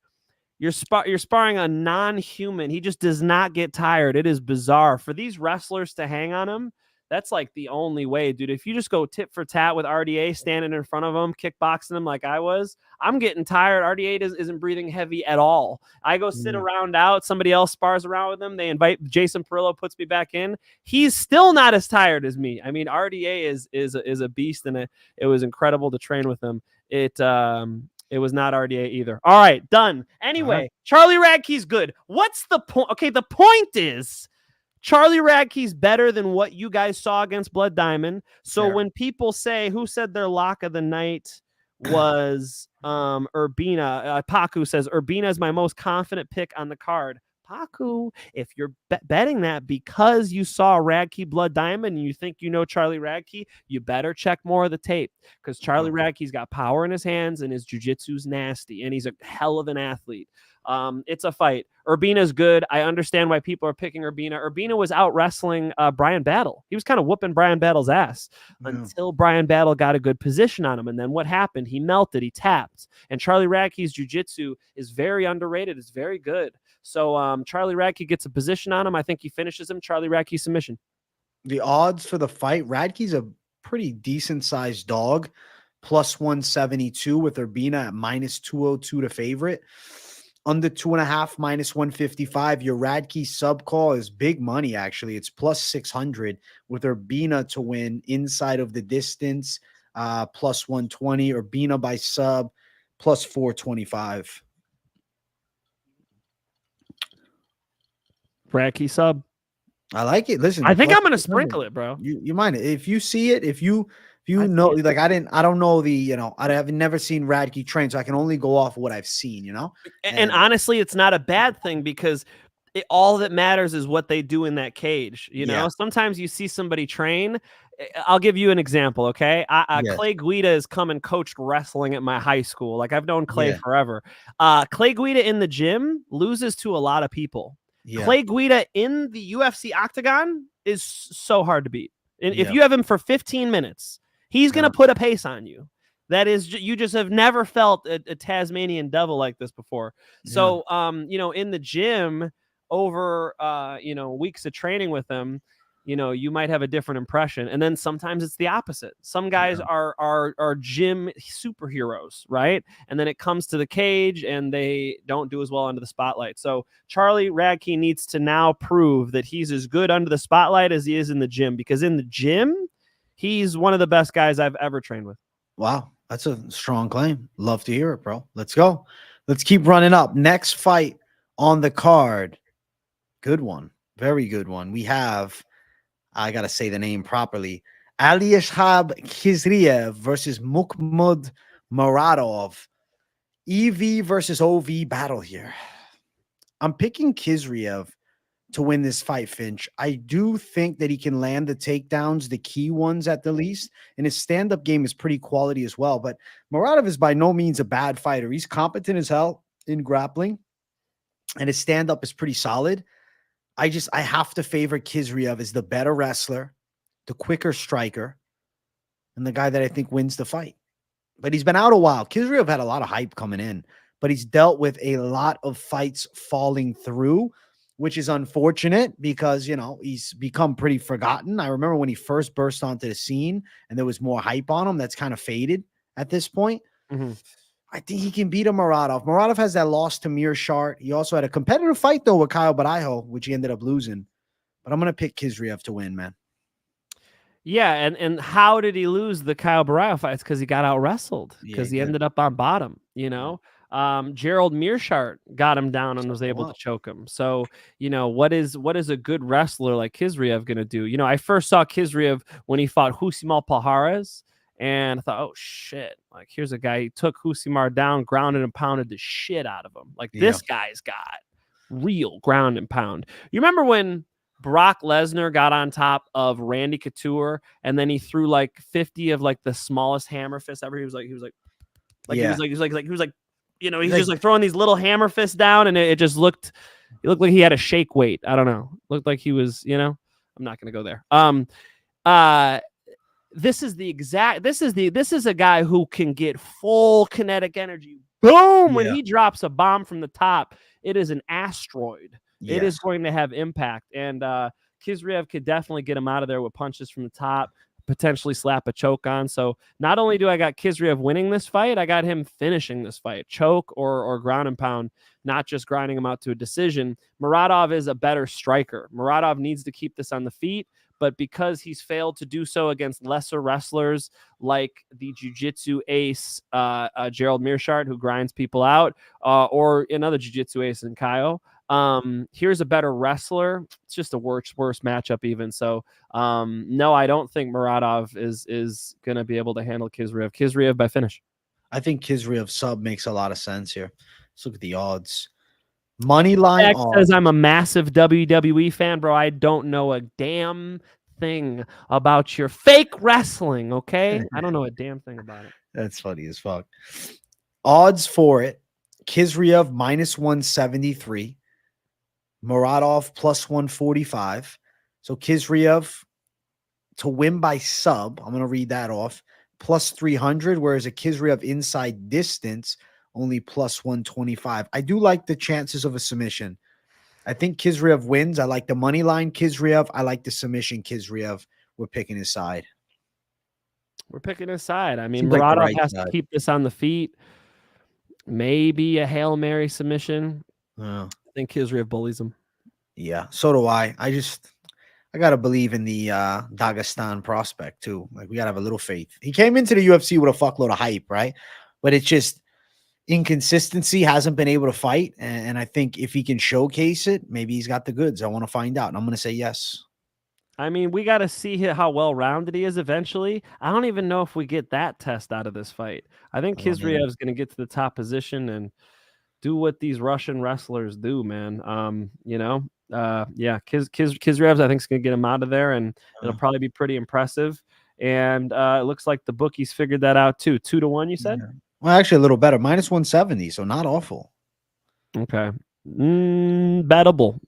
You're sparring a non-human. He just does not get tired. It is bizarre for these wrestlers to hang on him. That's like the only way, dude. If you just go tit for tat with RDA standing in front of him, kickboxing him like I was, I'm getting tired. RDA isn't breathing heavy at all. I go sit around out. Somebody else spars around with him. They invite Jason Perillo, puts me back in. He's still not as tired as me. I mean, RDA is a beast, and it was incredible to train with him. It was not RDA either. All right, done. Anyway, Charlie Radtke's good. What's the point? Okay, the point is Charlie Radtke's better than what you guys saw against Blood Diamond. So when people say, who said their lock of the night was Urbina, Paku says, Urbina is my most confident pick on the card. Paku, if you're betting that because you saw Radtke Blood Diamond and you think you know Charlie Radtke, you better check more of the tape because Charlie Radtke's got power in his hands and his jiu-jitsu's nasty and he's a hell of an athlete. It's a fight. Urbina's good. I understand why people are picking Urbina. Urbina was out wrestling Brian Battle. He was kind of whooping Brian Battle's ass until Brian Battle got a good position on him. And then what happened? He melted. He tapped. And Charlie Radtke's jiu-jitsu is very underrated. It's very good. So Charlie Radtke gets a position on him. I think he finishes him. Charlie Radtke submission. The odds for the fight, Radtke's a pretty decent-sized dog, plus 172 with Urbina at minus 202 to favorite. Under 2.5, minus 155. Your Radtke sub call is big money, actually. It's plus 600 with Urbina to win inside of the distance, plus 120. Urbina by sub, plus 425. Radtke sub. I like it. Listen, I think I'm going to sprinkle it, bro. You mind it. If you see it, if you know, like I don't know I have never seen Radtke train, so I can only go off what I've seen, And honestly, it's not a bad thing because all that matters is what they do in that cage. Sometimes you see somebody train. I'll give you an example. Okay. Clay Guida has come and coached wrestling at my high school. Like I've known Clay forever. Clay Guida in the gym loses to a lot of people. Clay Guida in the UFC octagon is so hard to beat. And if you have him for 15 minutes, he's going to put a pace on you. That is, you just have never felt a Tasmanian devil like this before. So, in the gym over, weeks of training with him, you might have a different impression. And then sometimes it's the opposite. Some guys are gym superheroes, right? And then it comes to the cage and they don't do as well under the spotlight. So Charlie Radtke needs to now prove that he's as good under the spotlight as he is in the gym, because in the gym, he's one of the best guys I've ever trained with. Wow. That's a strong claim. Love to hear it, bro. Let's go. Let's keep running up. Next fight on the card. Good one. Very good one. We have, I got to say the name properly, Aliashab Khizriev versus Makhmud Muradov. EV versus OV battle here. I'm picking Khizriev to win this fight, Finch. I do think that he can land the takedowns, the key ones at the least, and his stand-up game is pretty quality as well. But Muradov is by no means a bad fighter. He's competent as hell in grappling, and his stand-up is pretty solid. I have to favor Khizriev as the better wrestler, the quicker striker, and the guy that I think wins the fight. But he's been out a while. Khizriev had a lot of hype coming in, but he's dealt with a lot of fights falling through, which is unfortunate because, he's become pretty forgotten. I remember when he first burst onto the scene and there was more hype on him. That's kind of faded at this point. I think he can beat a Muradov. Muradov has that loss to Mearshart. He also had a competitive fight, though, with Kyle Barajo, which he ended up losing. But I'm going to pick Khizriev to win, man. Yeah, and how did he lose the Kyle Barajo fight? It's because he got out-wrestled, because he ended up on bottom, Gerald Mearshart got him down and was able to choke him. So, what is a good wrestler like Khizriev going to do? I first saw Khizriev when he fought Husimar Palhares, and I thought, oh, shit. Like, here's a guy, he took Husimar down, grounded and pounded the shit out of him. Like, this guy's got real ground and pound. You remember when Brock Lesnar got on top of Randy Couture, and then he threw like 50 of like the smallest hammer fists ever? He was like, he's just like throwing these little hammer fists down, and it just looked like he had a shake weight. I don't know. Looked like he was, I'm not going to go there. This is a guy who can get full kinetic energy, boom, when Yeah. he drops a bomb from the top, it is an asteroid. It is Yes. going to have impact. And Khizriev could definitely get him out of there with punches from the top, potentially slap a choke on. So not only do I got Khizriev winning this fight, I got him finishing this fight, choke or ground and pound, not just grinding him out to a decision. Muradov is a better striker. Muradov needs to keep this on the feet, but because he's failed to do so against lesser wrestlers like the jiu-jitsu ace Gerald Mearshart, who grinds people out, or another jiu-jitsu ace in Kyle, here's a better wrestler. It's just a worse matchup even. So no, I don't think Muradov is going to be able to handle Khizriev. Khizriev by finish. I think Khizriev sub makes a lot of sense here. Let's look at the odds. Moneyline Says I'm a massive WWE fan, bro. I don't know a damn thing about your fake wrestling, okay? I don't know a damn thing about it. That's funny as fuck. Odds for it. Khizriev -173. Muradov +145. So Khizriev to win by sub, I'm going to read that off, +300, whereas a Khizriev inside distance only +125. I do like the chances of a submission. I think Khizriev wins. I like the money line Khizriev. I like the submission Khizriev. We're picking his side. We're picking his side. I mean, Seems like the Muradov right has side. to keep this on the feet. Maybe a Hail Mary submission. I think Khizriev bullies him. Yeah, so do I. I got to believe in the Dagestan prospect too. Like, we got to have a little faith. He came into the UFC with a fuckload of hype, right? But it's just inconsistency, hasn't been able to fight. And I think if he can showcase it, maybe he's got the goods. I want to find out. And I'm going to say yes. I mean, we got to see how well-rounded he is eventually. I don't even know if we get that test out of this fight. I think Khizriev is going to get to the top position and do what these Russian wrestlers do, man. Khizriev, I think, is going to get him out of there, and it'll probably be pretty impressive. And it looks like the bookies figured that out too. 2-1, you said? Yeah. Well, actually, a little better. -170, so not awful. Okay. Bettable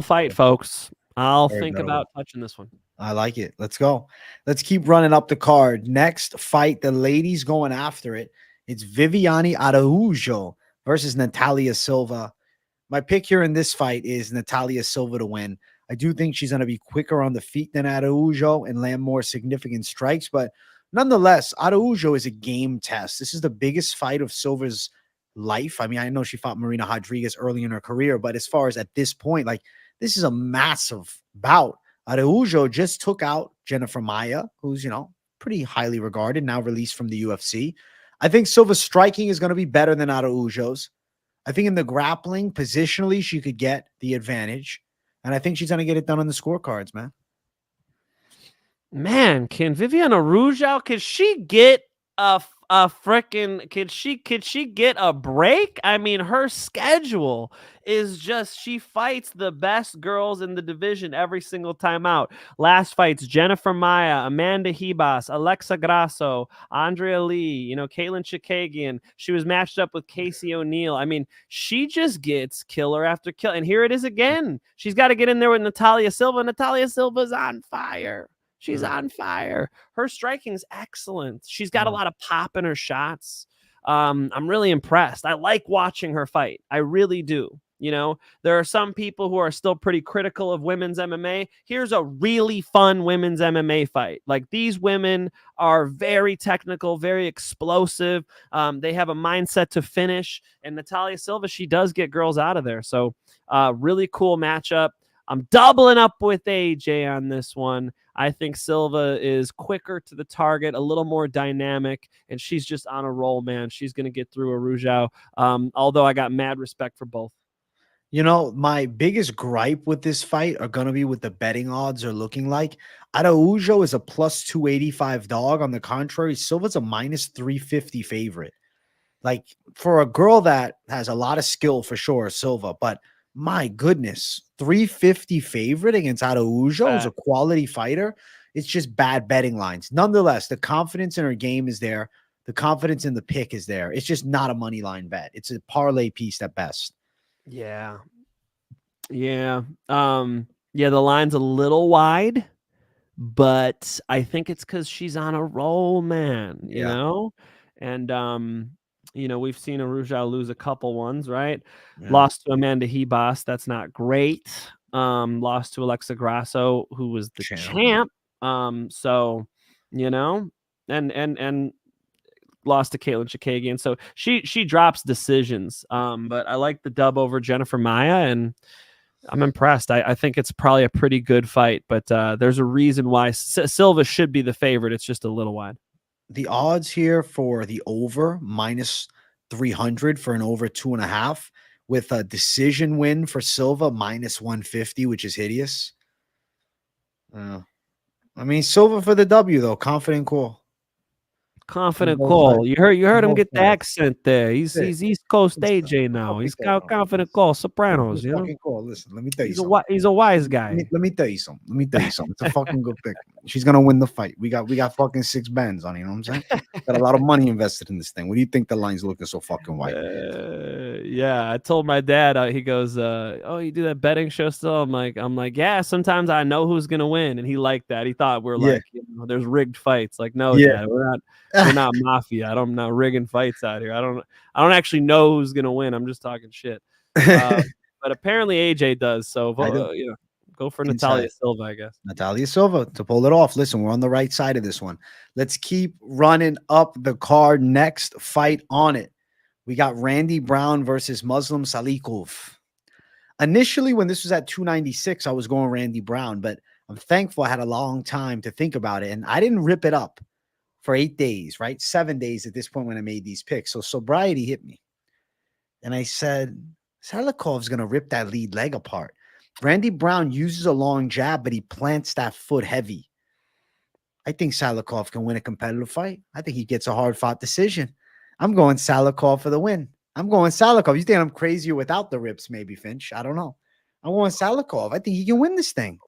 fight, folks. I'll think about touching this one. I like it. Let's go. Let's keep running up the card. Next fight, the ladies going after it. It's Viviane Araujo versus Natalia Silva. My pick here in this fight is Natalia Silva to win. I do think she's going to be quicker on the feet than Araujo and land more significant strikes, but nonetheless, Araujo is a game test. This is the biggest fight of Silva's life. I mean, I know she fought Marina Rodriguez early in her career, but as far as at this point, like, this is a massive bout. Araujo just took out Jennifer Maia, who's, pretty highly regarded, now released from the UFC. I think Silva's striking is going to be better than Araujo's. I think in the grappling, positionally, she could get the advantage. And I think she's going to get it done on the scorecards, man. Man, can Viviane Araujo, could she get a freaking, could she get a break? I mean, her schedule is just, she fights the best girls in the division every single time out. Last fights, Jennifer Maia, Amanda Ribas, Alexa Grasso, Andrea Lee, Caitlin Chikagian. She was matched up with Casey O'Neill. I mean, she just gets killer after kill. And here it is again. She's got to get in there with Natalia Silva. Natalia Silva's on fire. She's on fire. Her striking is excellent. She's got a lot of pop in her shots. I'm really impressed. I like watching her fight. I really do. There are some people who are still pretty critical of women's MMA. Here's a really fun women's MMA fight. Like, these women are very technical, very explosive. They have a mindset to finish. And Natalia Silva, she does get girls out of there. So really cool matchup. I'm doubling up with AJ on this one. I think Silva is quicker to the target, a little more dynamic, and she's just on a roll, man. She's going to get through Araujo, although I got mad respect for both. My biggest gripe with this fight are going to be what the betting odds are looking like. Araujo is a +285 dog. On the contrary, Silva's a -350 favorite. Like, for a girl that has a lot of skill, for sure, Silva, but my goodness, 350 favorite against Araujo is a quality fighter. It's just bad betting lines. Nonetheless, the confidence in her game is there. The confidence in the pick is there. It's just not a money line bet. It's a parlay piece at best. Yeah. The line's a little wide, but I think it's because she's on a roll, man, you know? And You know, we've seen Araujo lose a couple ones, right? Yeah. Lost to Amanda Hebos. That's not great. Lost to Alexa Grasso, who was the champ. So, you know, and lost to Caitlin Chikagian. So she drops decisions. But I like the dub over Jennifer Maia, and I'm impressed. I think it's probably a pretty good fight, but there's a reason why Silva should be the favorite. It's just a little wide. The odds here for the over minus 300 for an over 2.5 with a decision win for Silva minus 150, which is hideous. I mean, Silva for the W though. Confident call. Confident call. You heard him get the accent there. He's East Coast AJ now. He's confident call. Sopranos. You know. Fucking call. Listen, let me tell you something. He's a wise guy. Let me tell you something. It's a fucking good pick. She's gonna win the fight. We got fucking 6 bands on. You know what I'm saying? Got a lot of money invested in this thing. What do you think the line's looking so fucking white? Yeah, I told my dad. He goes, "Oh, you do that betting show still?" I'm like, yeah. Sometimes I know who's gonna win, and he liked that. He thought we're like, there's rigged fights. Like, no, Dad, we're not. We're not mafia. I'm not rigging fights out here. I don't actually know who's gonna win. I'm just talking shit. But apparently AJ does. So go for Natalia Silva, I guess. Natalia Silva to pull it off. Listen, we're on the right side of this one. Let's keep running up the card. Next fight on it, we got Randy Brown versus Muslim Salikhov. Initially, when this was at 296, I was going Randy Brown, but I'm thankful I had a long time to think about it, and I didn't rip it up for 8 days, right? 7 days at this point when I made these picks. So sobriety hit me. And I said, Salikhov's going to rip that lead leg apart. Randy Brown uses a long jab, but he plants that foot heavy. I think Salikhov can win a competitive fight. I think he gets a hard-fought decision. I'm going Salikhov for the win. I'm going Salikhov. You think I'm crazier without the rips, maybe, Finch? I don't know. I'm going Salikhov. I think he can win this thing.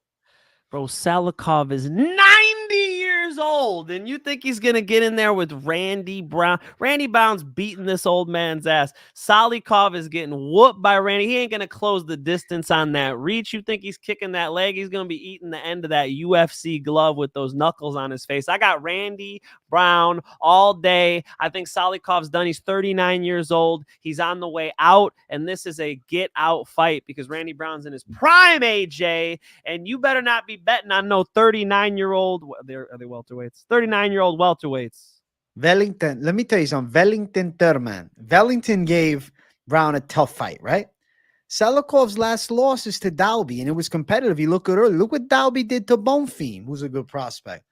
Bro, Salikhov is 90 years old, and you think he's going to get in there with Randy Brown? Randy Brown's beating this old man's ass. Salikhov is getting whooped by Randy. He ain't going to close the distance on that reach. You think he's kicking that leg? He's going to be eating the end of that UFC glove with those knuckles on his face. I got Randy Brown all day. I think Salikhov's done. He's 39 years old. He's on the way out, and this is a get-out fight because Randy Brown's in his prime, AJ, and you better not be betting on no 39-year-old. Are they welterweights? 39-year-old welterweights. Wellington, let me tell you something. Wellington Thurman. Wellington gave Brown a tough fight, right? Salikhov's last loss is to Dalby, and it was competitive. He looked good early. Look what Dalby did to Bonfim, who's a good prospect.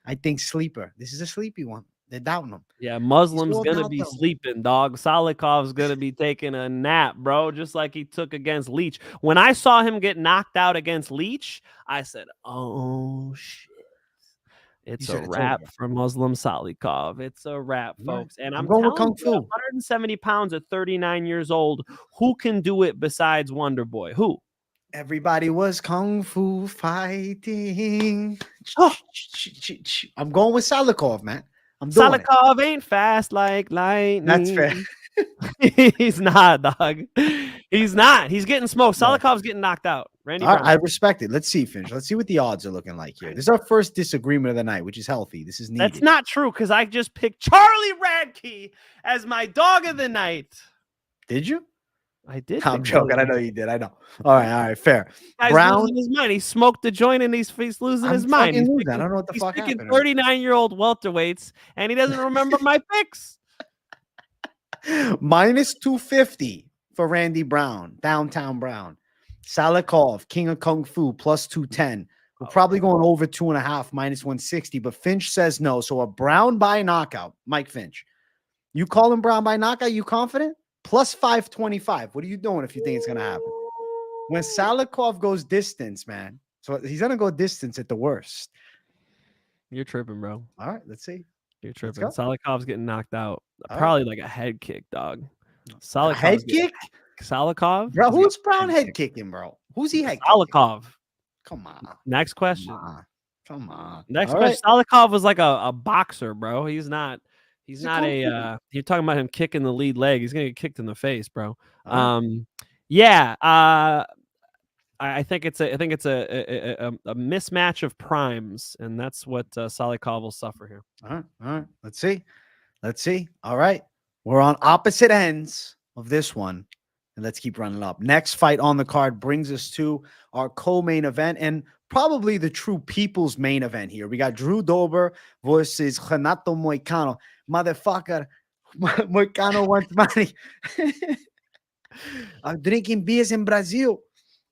I think sleeper. This is a sleepy one. They're doubting him. Yeah, Muslim's going to be sleeping, dog. Salikhov's going to be taking a nap, bro, just like he took against Leach. When I saw him get knocked out against Leach, I said, oh, shit. It's a wrap for Muslim Salikhov. It's a wrap, folks. And I'm going with Kung Fu. 170 pounds at 39 years old. Who can do it besides Wonder Boy? Who? Everybody was Kung Fu fighting. Oh. I'm going with Salikhov, man. Salikhov ain't fast like lightning. That's fair. He's not, dog. He's not. He's getting smoked. Salikhov's getting knocked out. Randy Brown. I respect it. Let's see, Finch. Let's see what the odds are looking like here. This is our first disagreement of the night, which is healthy. This is needed. That's not true because I just picked Charlie Radtke as my dog of the night. Did you? I did. I'm joking. I know you did. I know. All right, fair. Guy's Brown losing his mind. He smoked the joint and he's losing his mind. I don't know what the fuck happened. He's picking 39-year-old welterweights, and he doesn't remember my picks. Minus 250 for Randy Brown, downtown Brown. Salikhov, King of Kung Fu, plus 210. We're probably going over 2.5, minus 160, but Finch says no. So a Brown by knockout, Mike Finch. You call him Brown by knockout? You confident? Plus 525. What are you doing if you think it's going to happen? When Salikhov goes distance, man. So he's going to go distance at the worst. You're tripping, bro. All right, let's see. You're tripping. Salikhov's getting knocked out. All Probably like a head kick, dog. Salikhov's head kick? Salikhov? Bro, who's Brown head kicking, bro? Who's he head Salikhov. Kicking? Come on. Next question. Come on. Next question. Right. Salikhov was like a boxer, bro. He's not you're talking about him kicking the lead leg. He's gonna get kicked in the face, bro. I think it's a mismatch of primes, and that's what Salikhov will suffer here. All right. Let's see. All right. We're on opposite ends of this one. And let's keep running up. Next fight on the card brings us to our co-main event and probably the true people's main event here. We got Drew Dober versus Renato Moicano. Motherfucker, Moicano wants money. I'm drinking beers in Brazil.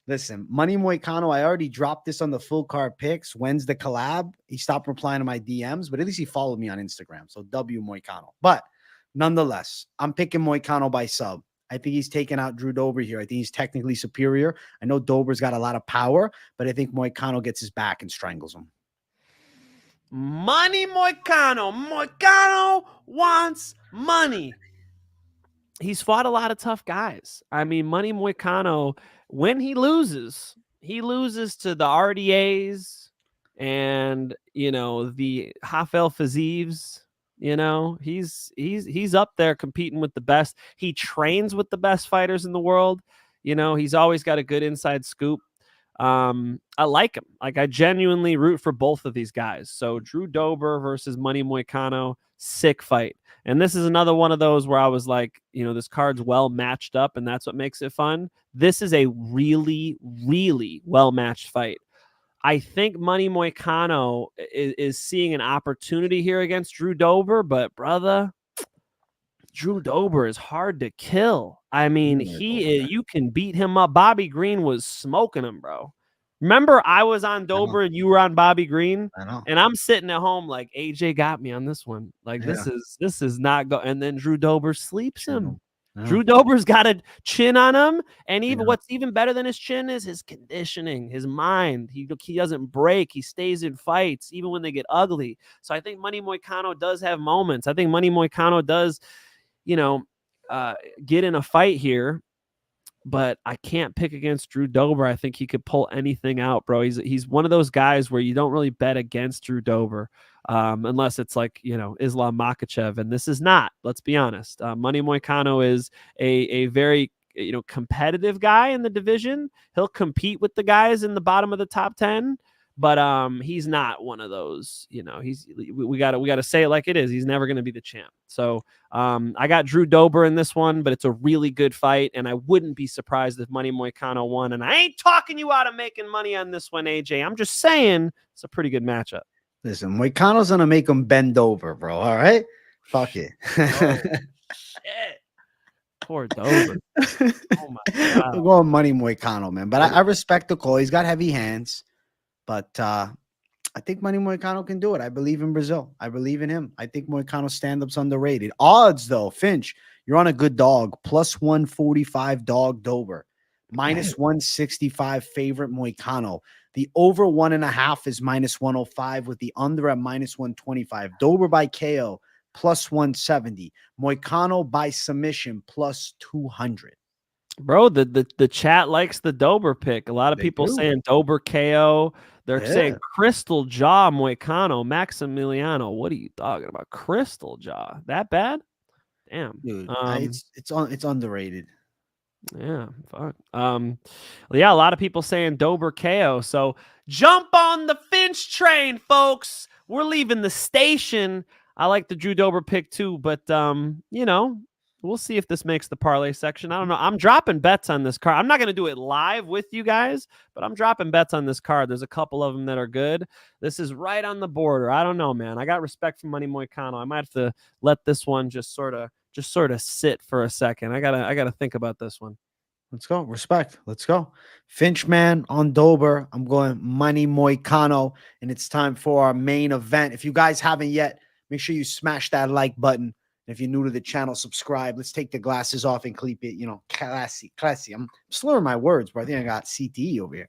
Listen, Money Moicano, I already dropped this on the full card picks. When's the collab? He stopped replying to my DMs, but at least he followed me on Instagram. So W Moicano. But nonetheless, I'm picking Moicano by sub. I think he's taken out Drew Dober here. I think he's technically superior. I know Dober's got a lot of power, but I think Moicano gets his back and strangles him. Money Moicano. Moicano wants money. He's fought a lot of tough guys. I mean, Money Moicano, when he loses to the RDAs and, you know, the Rafael Fizieves. You know, he's up there competing with the best. He trains with the best fighters in the world. You know, he's always got a good inside scoop. I like him. Like, I genuinely root for both of these guys. So Drew Dober versus Money Moicano, sick fight. And this is another one of those where I was like, you know, this card's well matched up, and that's what makes it fun. This is a really, really well matched fight. I think Money Moicano is seeing an opportunity here against Drew Dober, but brother, Drew Dober is hard to kill. I mean, you can beat him up. Bobby Green was smoking him, bro. Remember, I was on Dober and you were on Bobby Green, and I'm sitting at home like AJ got me on this one. Like this is not go. And then Drew Dober sleeps him. Drew Dober's got a chin on him, and even what's even better than his chin is his conditioning, his mind. He doesn't break. He stays in fights, even when they get ugly. So I think Money Moicano does have moments. I think Money Moicano does, you know, get in a fight here, but I can't pick against Drew Dober. I think he could pull anything out, bro. He's one of those guys where you don't really bet against Drew Dober. Unless it's like, you know, Islam Makhachev, and this is not, let's be honest. Money Moicano is a very, you know, competitive guy in the division. He'll compete with the guys in the bottom of the top 10, but he's not one of those, you know, we gotta say it like it is. He's never going to be the champ. So I got Drew Dober in this one, but it's a really good fight, and I wouldn't be surprised if Money Moicano won. And I ain't talking you out of making money on this one, AJ. I'm just saying it's a pretty good matchup. Listen, Moicano's going to make him bend over, bro. All right? Fuck it. Oh, shit. Poor Dober. Oh, my God. We're going Money Moicano, man. But I respect the call. He's got heavy hands. But I think Money Moicano can do it. I believe in Brazil. I believe in him. I think Moicano's stand-up's underrated. Odds, though, Finch, you're on a good dog. Plus 145 dog Dober. Minus 165 favorite Moicano. The over 1.5 is minus 105 with the under at minus 125. Dober by KO plus 170. Moicano by submission plus 200. Bro, the chat likes the Dober pick. A lot of people saying Dober KO. They're saying Crystal Jaw Moicano, Maximiliano. What are you talking about? Crystal Jaw. That bad? Damn. Dude, it's underrated. Yeah, fuck. Yeah, a lot of people saying Dober KO. So jump on the Finch train, folks. We're leaving the station. I like the Drew Dober pick too, but you know, we'll see if this makes the parlay section. I don't know. I'm dropping bets on this card. I'm not going to do it live with you guys, but I'm dropping bets on this card. There's a couple of them that are good. This is right on the border. I don't know, man. I got respect for Money Moicano. I might have to let this one just sort of sit for a second. I gotta think about this one. Let's go. Respect. Let's go. Finchman on Dober. I'm going Money Moicano, and it's time for our main event. If you guys haven't yet, make sure you smash that like button. And if you're new to the channel, subscribe. Let's take the glasses off and keep it, you know, classy. I'm slurring my words, bro. I think I got CTE over here.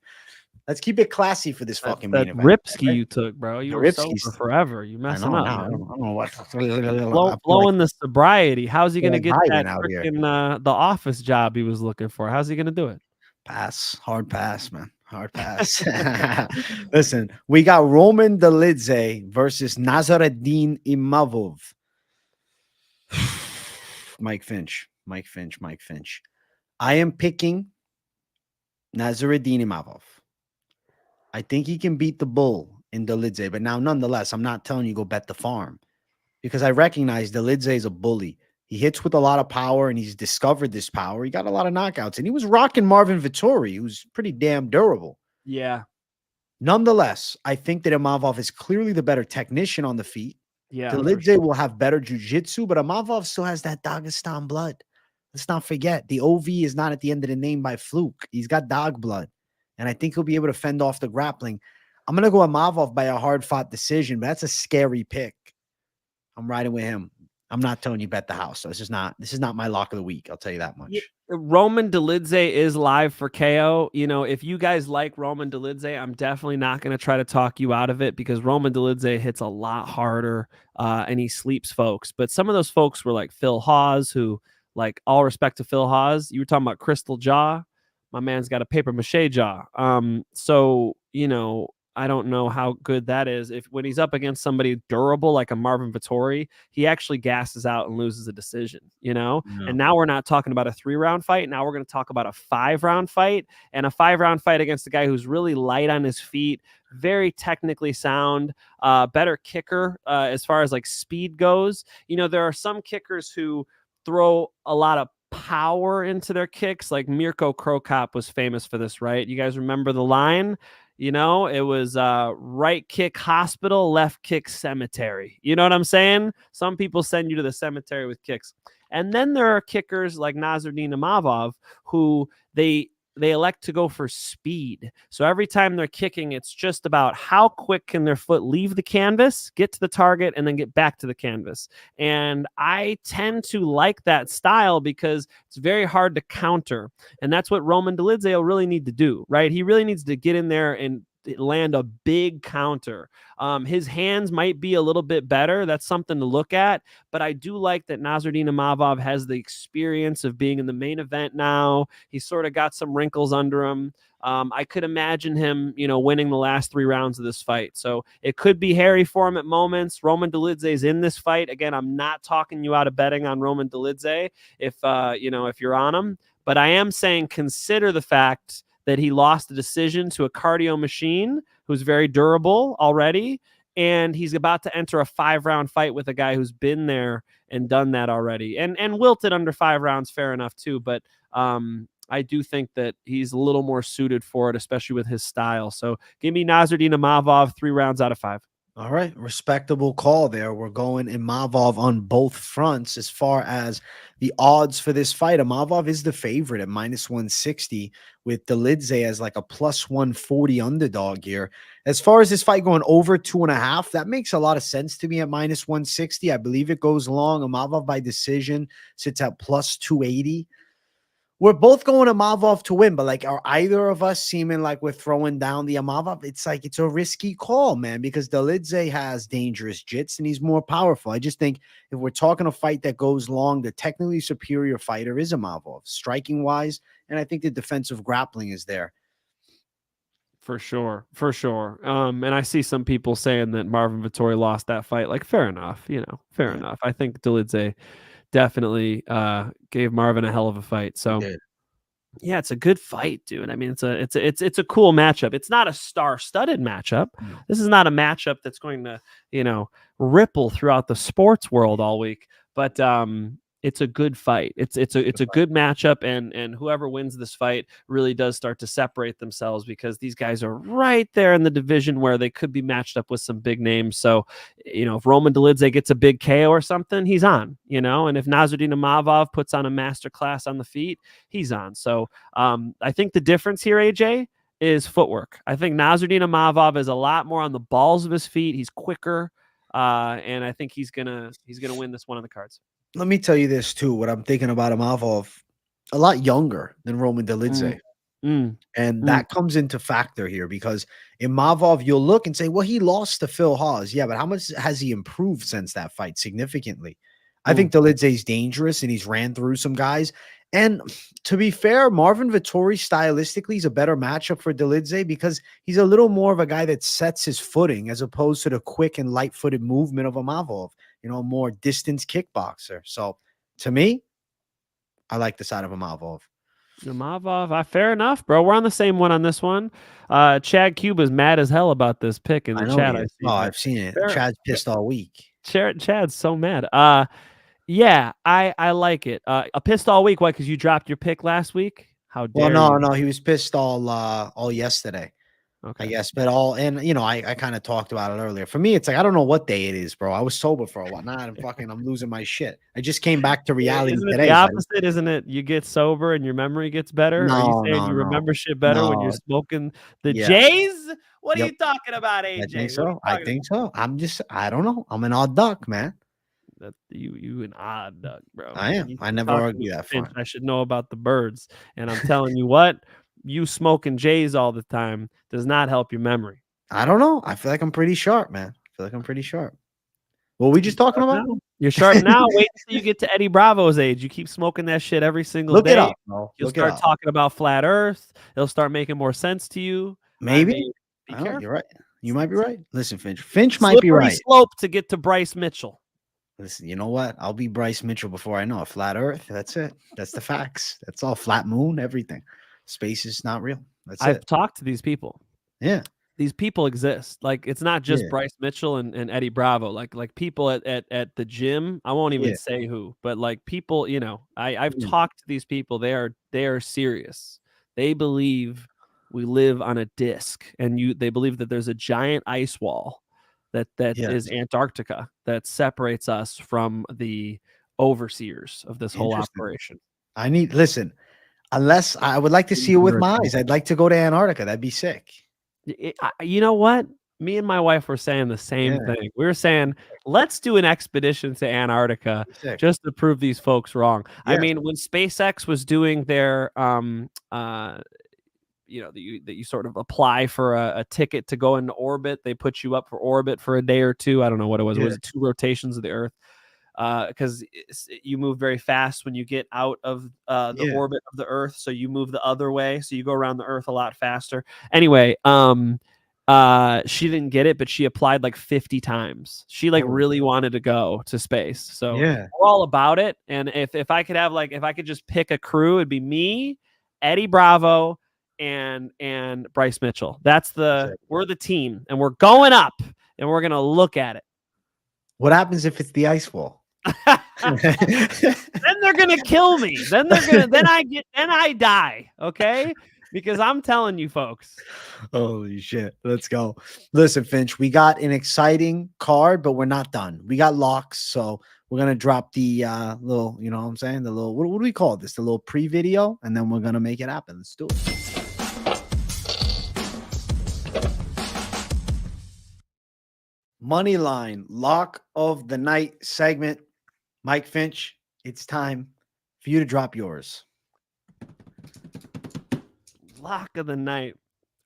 Let's keep it classy for this fucking main event. Ripski you took, bro. You were sober forever. You messing up. I don't know what. Blowing the sobriety. How's he going to get that freaking the office job he was looking for? How's he going to do it? Pass. Hard pass, man. Hard pass. Listen, we got Roman Dolidze versus Nasruddin Imavov. Mike Finch. I am picking Nasruddin Imavov. I think he can beat the bull in Dolidze, but now nonetheless, I'm not telling you go bet the farm because I recognize Dolidze is a bully. He hits with a lot of power, and he's discovered this power. He got a lot of knockouts, and he was rocking Marvin Vettori, who's pretty damn durable. Yeah. Nonetheless, I think that Imavov is clearly the better technician on the feet. Yeah. Dolidze will have better jiu-jitsu, but Imavov still has that Dagestan blood. Let's not forget, the OV is not at the end of the name by fluke. He's got dog blood, and I think he'll be able to fend off the grappling. I'm going to go Imavov by a hard-fought decision, but that's a scary pick. I'm riding with him. I'm not telling you bet the house. So this is not my lock of the week. I'll tell you that much. Yeah, Roman Dolidze is live for KO. You know, if you guys like Roman Dolidze, I'm definitely not going to try to talk you out of it because Roman Dolidze hits a lot harder and he sleeps folks. But some of those folks were like Phil Hawes, who, like, all respect to Phil Hawes. You were talking about crystal jaw. My man's got a paper mache jaw. So, you know, I don't know how good that is. If when he's up against somebody durable like a Marvin Vettori, he actually gasses out and loses a decision, you know? Yeah. And now we're not talking about a 3-round fight. Now we're going to talk about a 5-round fight, and a 5-round fight against a guy who's really light on his feet, very technically sound, better kicker as far as like speed goes. You know, there are some kickers who throw a lot of power into their kicks. Like Mirko Krokop was famous for this, right? You guys remember the line? You know, it was right kick hospital, left kick cemetery. You know what I'm saying? Some people send you to the cemetery with kicks. And then there are kickers like Nasruddin Imavov who they elect to go for speed. So every time they're kicking, it's just about how quick can their foot leave the canvas, get to the target, and then get back to the canvas. And I tend to like that style because it's very hard to counter. And that's what Roman Dolidze will really need to do, right? He really needs to get in there and land a big counter. His hands might be a little bit better. That's something to look at. But I do like that Nasruddin Imavov has the experience of being in the main event now. He's sort of got some wrinkles under him. I could imagine him, you know, winning the last 3 rounds of this fight. So it could be hairy for him at moments. Roman Dolidze is in this fight. Again, I'm not talking you out of betting on Roman Dolidze if, you know, if you're on him. But I am saying consider the fact that he lost the decision to a cardio machine who's very durable already, and he's about to enter a 5-round fight with a guy who's been there and done that already, and wilted under 5 rounds, fair enough too. But I do think that he's a little more suited for it, especially with his style. So give me Nasruddin Imavov 3 rounds out of 5. All right, respectable call there. We're going Imavov on both fronts. As far as the odds for this fight, Imavov is the favorite at -160 with Dolidze as like a +140 underdog here. As far as this fight going over 2.5, that makes a lot of sense to me at -160. I believe it goes long. Imavov by decision sits at +280. We're both going Imavov to win, but like, are either of us seeming like we're throwing down the Imavov? It's like, it's a risky call, man, because Dolidze has dangerous jits and he's more powerful. I just think if we're talking a fight that goes long, the technically superior fighter is Imavov, striking wise. And I think the defensive grappling is there. For sure. For sure. And I see some people saying that Marvin Vettori lost that fight. Like, fair enough, you know, fair enough. I think Dolidze definitely gave Marvin a hell of a fight. So yeah, it's a good fight, dude. I mean, it's a cool matchup. It's not a star-studded matchup. No. This is not a matchup that's going to, you know, ripple throughout the sports world all week. But it's a good fight. It's a good matchup, and whoever wins this fight really does start to separate themselves because these guys are right there in the division where they could be matched up with some big names. So, you know, if Roman Dolidze gets a big KO or something, he's on, you know, and if Nasruddin Imavov puts on a master class on the feet, he's on. So I think the difference here, AJ, is footwork. I think Nasruddin Imavov is a lot more on the balls of his feet. He's quicker, and I think he's gonna win this one on the cards. Let me tell you this too. What I'm thinking about Imavov, a lot younger than Roman Dolidze. And that comes into factor here because Imavov, you'll look and say, well, he lost to Phil Hawes. Yeah, but how much has he improved since that fight? Significantly. I think Dolidze's dangerous and he's ran through some guys. And to be fair, Marvin Vettori stylistically is a better matchup for Dolidze because he's a little more of a guy that sets his footing as opposed to the quick and light-footed movement of Imavov, you know, more distance kickboxer. So to me, I like the side of Imavov. Imavov, fair enough, bro. We're on the same one on this one. Chad Cube is mad as hell about this pick in the chat. I've seen it. Chad's pissed all week. Chad's so mad. Yeah, I like it. A pissed all week. Why? Because you dropped your pick last week. How Well, dare you? no, he was pissed all yesterday, I Okay. guess. But I kind of talked about it earlier. For me, it's like I don't know what day it is, bro. I was sober for a while. Nah, I'm losing my shit. I just came back to reality Isn't it the today, buddy. opposite? Isn't it? You get sober and your memory gets better. Are you No, saying no, you no, remember shit better when you're no. smoking the Yeah. J's? What are Yep. you talking about, I think AJ? What are you so. I talking think so. I don't know. I'm an odd duck, man. about? You an odd duck, bro. I am. You I keep never talking to me, argue that Finch. far. I should know about the birds. And I'm telling you what, you smoking J's all the time does not help your memory. I don't know. I feel like I'm pretty sharp, man. I feel like I'm pretty sharp. What were we just talking Sharp about? now. You're sharp now. Wait until you get to Eddie Bravo's age. You keep smoking that shit every single Look it day. up, bro. You'll Look it start up. talking about flat Earth. It'll start making more sense to you. I Maybe. mean, be I don't know. careful. You're right. You might be right. Listen, Finch. Finch might be Slippery right. slope to get to Bryce Mitchell. Listen, you know what? I'll be Bryce Mitchell before I know it. Flat Earth. That's it. That's the facts. That's all. Flat moon, everything. Space is not real. That's I've it. talked to these people. Yeah. These people exist. Like it's not just Yeah. Bryce Mitchell and Eddie Bravo. Like people at the gym. I won't even Yeah. say who, but like people, I've Yeah. talked to these people. They are serious. They believe we live on a disc, and they believe that there's a giant ice wall that is Yes. Antarctica that separates us from the overseers of this whole Interesting. operation. Listen, unless I would like to see it with my eyes. I'd like to go to Antarctica. That'd be sick. You know what? Me and my wife were saying the same Yeah. thing. We were saying, let's do an expedition to Antarctica Sick. just to prove these folks wrong. I Yes. mean, when SpaceX was doing their that you sort of apply for a ticket to go into orbit, they put you up for orbit for a day or two. I don't know what it was. Yeah. Was it 2 rotations of the Earth? Because you move very fast when you get out of the orbit of the Earth, so you move the other way, so you go around the Earth a lot faster. Anyway, she didn't get it, but she applied like 50 times. She really wanted to go to space, so Yeah. we're all about it. And if I could have if I could just pick a crew, it'd be me, Eddie Bravo, and Bryce Mitchell. We're the team, and we're going up, and we're gonna look at it. What happens if it's the ice wall? Then they're gonna kill me. Then I die. Okay, because I'm telling you, folks. Holy shit! Let's go. Listen, Finch, we got an exciting card, but we're not done. We got locks, so we're gonna drop the little, you know what I'm saying? The little what do we call this? The little pre-video, and then we're gonna make it happen. Let's do it. Moneyline lock of the night segment. Mike Finch, it's time for you to drop yours. Lock of the night.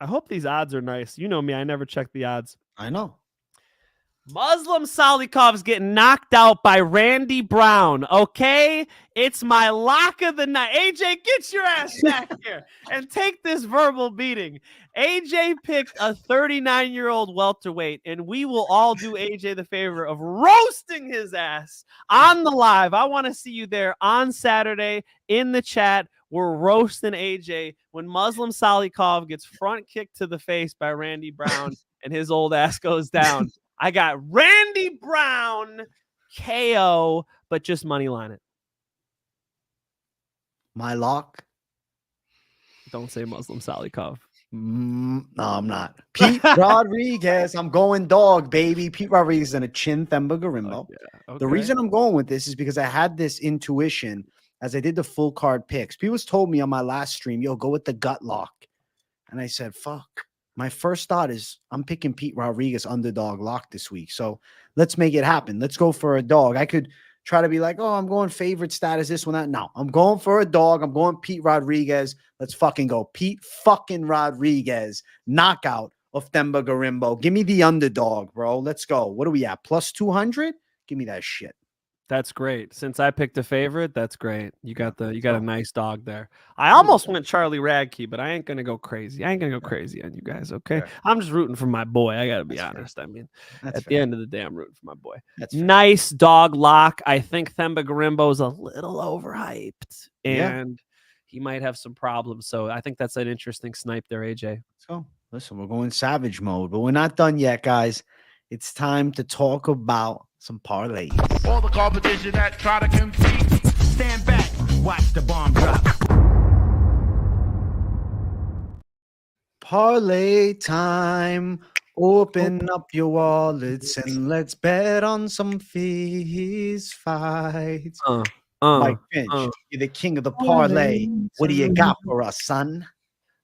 I hope these odds are nice. You know me, I never check the odds. I know. Muslim Salikhov's getting knocked out by Randy Brown. Okay, it's my lock of the night. AJ, get your ass back here and take this verbal beating. AJ picked a 39-year-old welterweight, and we will all do AJ the favor of roasting his ass on the live. I want to see you there on Saturday in the chat. We're roasting AJ when Muslim Salikhov gets front kicked to the face by Randy Brown and his old ass goes down. I got Randy Brown KO, but just money line it. My lock. Don't say Muslim Salikhov. No, I'm not. Pete Rodriguez. I'm going dog, baby. Pete Rodriguez is going to chin Themba Gorimbo. Okay. The reason I'm going with this is because I had this intuition as I did the full card picks. People told me on my last stream, yo, go with the gut lock. And I said, fuck. My first thought is I'm picking Pete Rodriguez underdog lock this week. So let's make it happen. Let's go for a dog. I could try to be like, oh, I'm going favorite status, this one, that. No, I'm going for a dog. I'm going Pete Rodriguez. Let's fucking go. Pete fucking Rodriguez. Knockout of Themba Gorimbo. Give me the underdog, bro. Let's go. What are we at? Plus 200? Give me that shit. That's great. Since I picked a favorite, that's great. You got a nice dog there. I almost went Charlie Radtke, but I ain't gonna go crazy. I ain't gonna go crazy on you guys. Okay, I'm just rooting for my boy. I gotta be honest. I mean, at the end of the day, I'm rooting for my boy. Nice dog lock. I think Themba Gorimbo is a little overhyped, and he might have some problems. So I think that's an interesting snipe there, AJ. Let's go. Listen, we're going savage mode, but we're not done yet, guys. It's time to talk about some parlays. All the competition that try to compete. Stand back, watch the bomb drop. Parlay time. Open up your wallets and let's bet on some fees fights. Mike Finch, you're the king of the parlay. What do you got for us, son?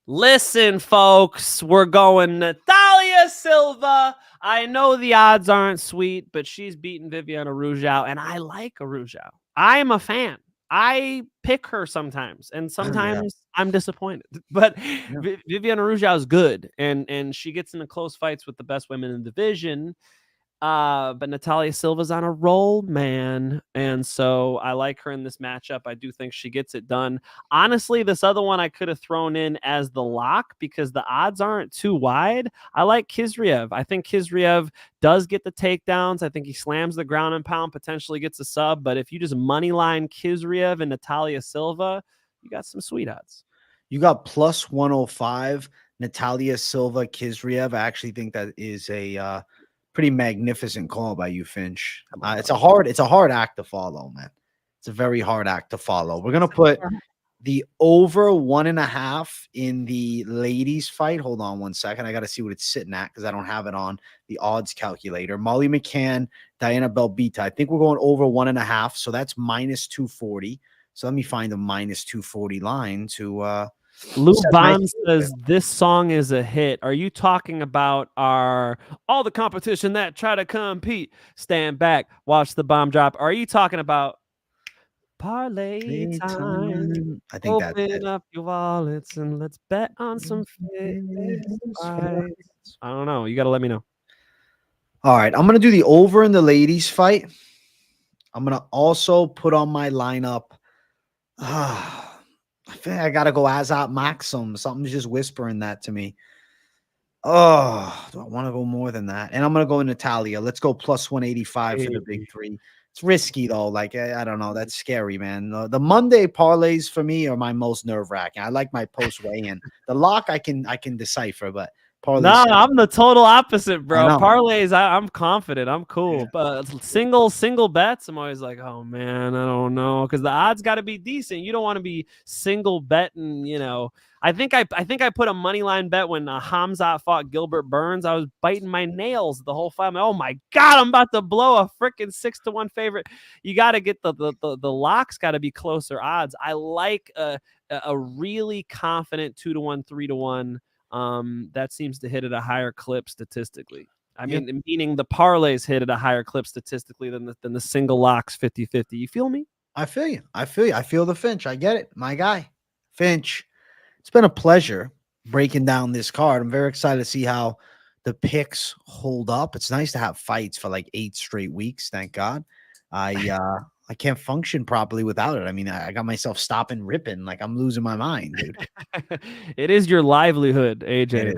Listen, folks, we're going Natalia Silva. I know the odds aren't sweet, but she's beaten Viviane Araujo, and I like Araujo. I am a fan. I pick her sometimes, and sometimes I'm disappointed. But Viviane Araujo is good, and she gets into close fights with the best women in the division. But Natalia Silva's on a roll, man. And so I like her in this matchup. I do think she gets it done. Honestly, this other one I could have thrown in as the lock because the odds aren't too wide. I like Khizriev. I think Khizriev does get the takedowns. I think he slams the ground and pound, potentially gets a sub. But if you just money line Khizriev and Natalia Silva, you got some sweet odds. You got plus 105, Natalia Silva, Khizriev. I actually think that is a pretty magnificent call by you, Finch. It's a hard act to follow, man. It's a very hard act to follow. We're gonna put the over 1.5 in the ladies fight. Hold on one second. I got to see what it's sitting at because I don't have it on the odds calculator. Molly McCann, Diana Belbiţă. I think we're going over 1.5, so that's minus 240. So let me find a minus 240 line to. Lou Bond says this song is a hit. Are you talking about all the competition that try to compete? Stand back, watch the bomb drop. Are you talking about parlay time? I think that's it. Open up your wallets and let's bet on some fights. I don't know. You got to let me know. All right, I'm gonna do the over in the ladies fight. I'm gonna also put on my lineup. I think I gotta go Azat Maksum. Something's just whispering that to me. Oh, do I want to go more than that? And I'm gonna go Natalia. Let's go plus 185 for the big three. It's risky though. Like I don't know. That's scary, man. The Monday parlays for me are my most nerve wracking. I like my post weigh in. The lock I can decipher, but parlays. No, I'm the total opposite, bro. Parlays, I'm confident. I'm cool. Yeah. But single bets, I'm always like, oh man, I don't know, because the odds got to be decent. You don't want to be single betting. You know, I think I put a money line bet when Hamzat fought Gilbert Burns. I was biting my nails the whole fight. Oh my god, I'm about to blow a freaking 6-1 favorite. You got to get the locks. Got to be closer odds. I like a really confident 2-1, 3-1. That seems to hit at a higher clip statistically. I mean, meaning the parlays hit at a higher clip statistically than the single locks 50-50. You feel me? I feel you. I feel the Finch. I get it. My guy, Finch. It's been a pleasure breaking down this card. I'm very excited to see how the picks hold up. It's nice to have fights for like 8 straight weeks. Thank God. I can't function properly without it. I mean, I got myself stopping ripping like I'm losing my mind, dude. It is your livelihood, AJ.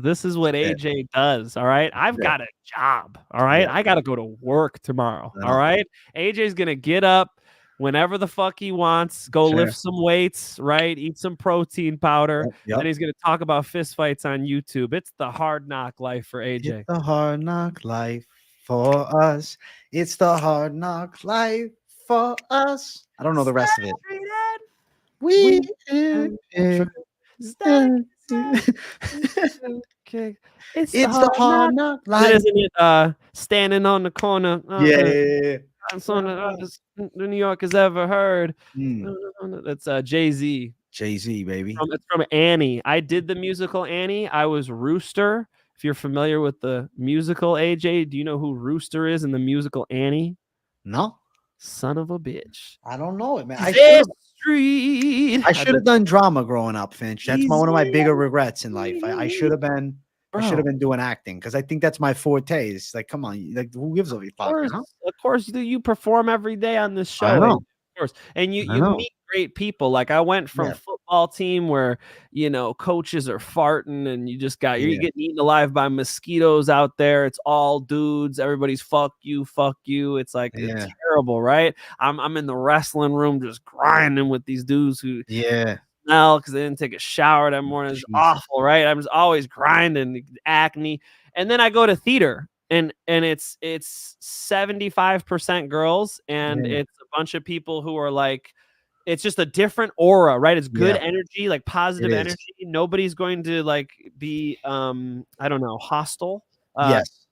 This is what AJ does. All right. I've got a job. All right. I got to go to work tomorrow. All right. AJ's going to get up whenever the fuck he wants, go lift some weights, right? Eat some protein powder. And he's going to talk about fist fights on YouTube. It's the hard knock life for AJ. It's the hard knock life for us. It's the hard knock life for us. I don't know the rest of it. We it's the hard knock life. Isn't it standing on the corner? New York has ever heard. That's Jay-Z. Jay-Z, baby. It's from Annie. I did the musical Annie. I was Rooster. If you're familiar with the musical, AJ, do you know who Rooster is in the musical Annie? No. Son of a bitch. I don't know it, man. I should have done drama growing up, Finch. That's one of my bigger regrets in life. I should have been doing acting because I think that's my forte. It's like, come on, like who gives a fuck? Of course, you perform every day on this show. I know. Of course, and you meet great people. Like I went from football team where coaches are farting and you just got you're getting eaten alive by mosquitoes out there. It's all dudes. Everybody's fuck you. It's like it's terrible, right? I'm in the wrestling room just grinding with these dudes who smell because they didn't take a shower that morning. It's awful, right? I'm just always grinding, acne, and then I go to theater. and it's 75% girls, and Yeah. it's a bunch of people who are like, it's just a different aura, right? It's good Yeah. energy, like positive It is. energy. Nobody's going to like be I don't know, hostile. Yes.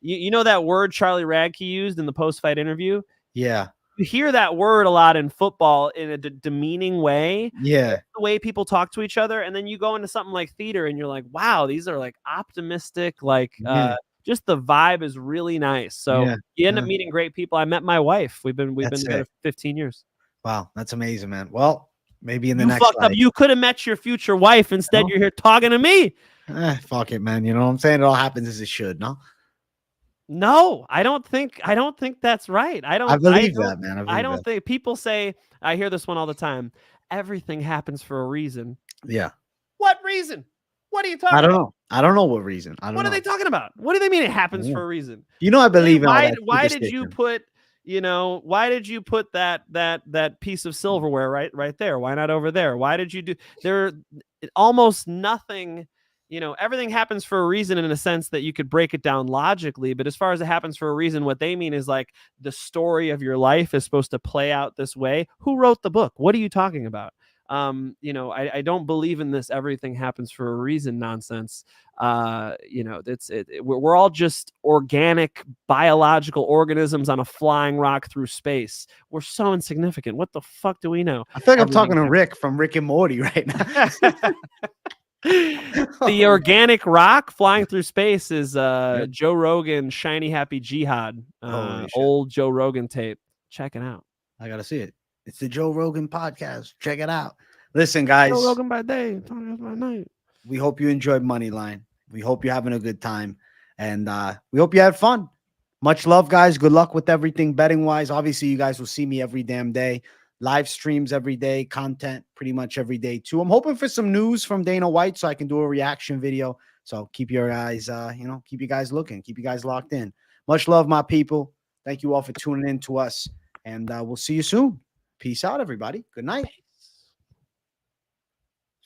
You know that word Charlie Radtke used in the post-fight interview? Yeah. You hear that word a lot in football in a demeaning way. Yeah. The way people talk to each other, and then you go into something like theater and you're like, wow, these are like optimistic, like Yeah. just the vibe is really nice. So Yeah. you end up meeting great people. I met my wife. We've been That's together it. 15 years. Wow, that's amazing, man. Well, maybe in the You next fucked up. life. You could have met your future wife. Instead, No. you're here talking to me. Fuck it, man. You know what I'm saying? It all happens as it should, no? No, I don't think that's right. I believe that, man. I don't think people say, I hear this one all the time. Everything happens for a reason. Yeah. What reason? What are you talking I don't about? know. I don't know what reason. I don't What know. are they talking about? What do they mean it happens Yeah. for a reason? You know, I believe in all that Why did you superstition. put, why did you put that piece of silverware right there? Why not over there? Why did you do there? Almost nothing, everything happens for a reason in a sense that you could break it down logically. But as far as it happens for a reason, what they mean is like the story of your life is supposed to play out this way. Who wrote the book? What are you talking about? I don't believe in this everything happens for a reason nonsense. We're all just organic biological organisms on a flying rock through space. We're so insignificant. What the fuck do we know? I feel like I'm Everything talking to Rick from Rick and Morty right now. The organic rock flying through space is Joe Rogan, Shiny Happy Jihad, old Joe Rogan tape. Check it out. I gotta see it. It's the Joe Rogan podcast. Check it out. Listen, guys. Joe Rogan by day, Tony by night. We hope you enjoyed Moneyline. We hope you're having a good time, and we hope you had fun. Much love, guys. Good luck with everything betting wise. Obviously, you guys will see me every damn day. Live streams every day, content pretty much every day too. I'm hoping for some news from Dana White so I can do a reaction video. So keep your guys, keep you guys looking, keep you guys locked in. Much love, my people. Thank you all for tuning in to us, and we'll see you soon. Peace out, everybody. Good night.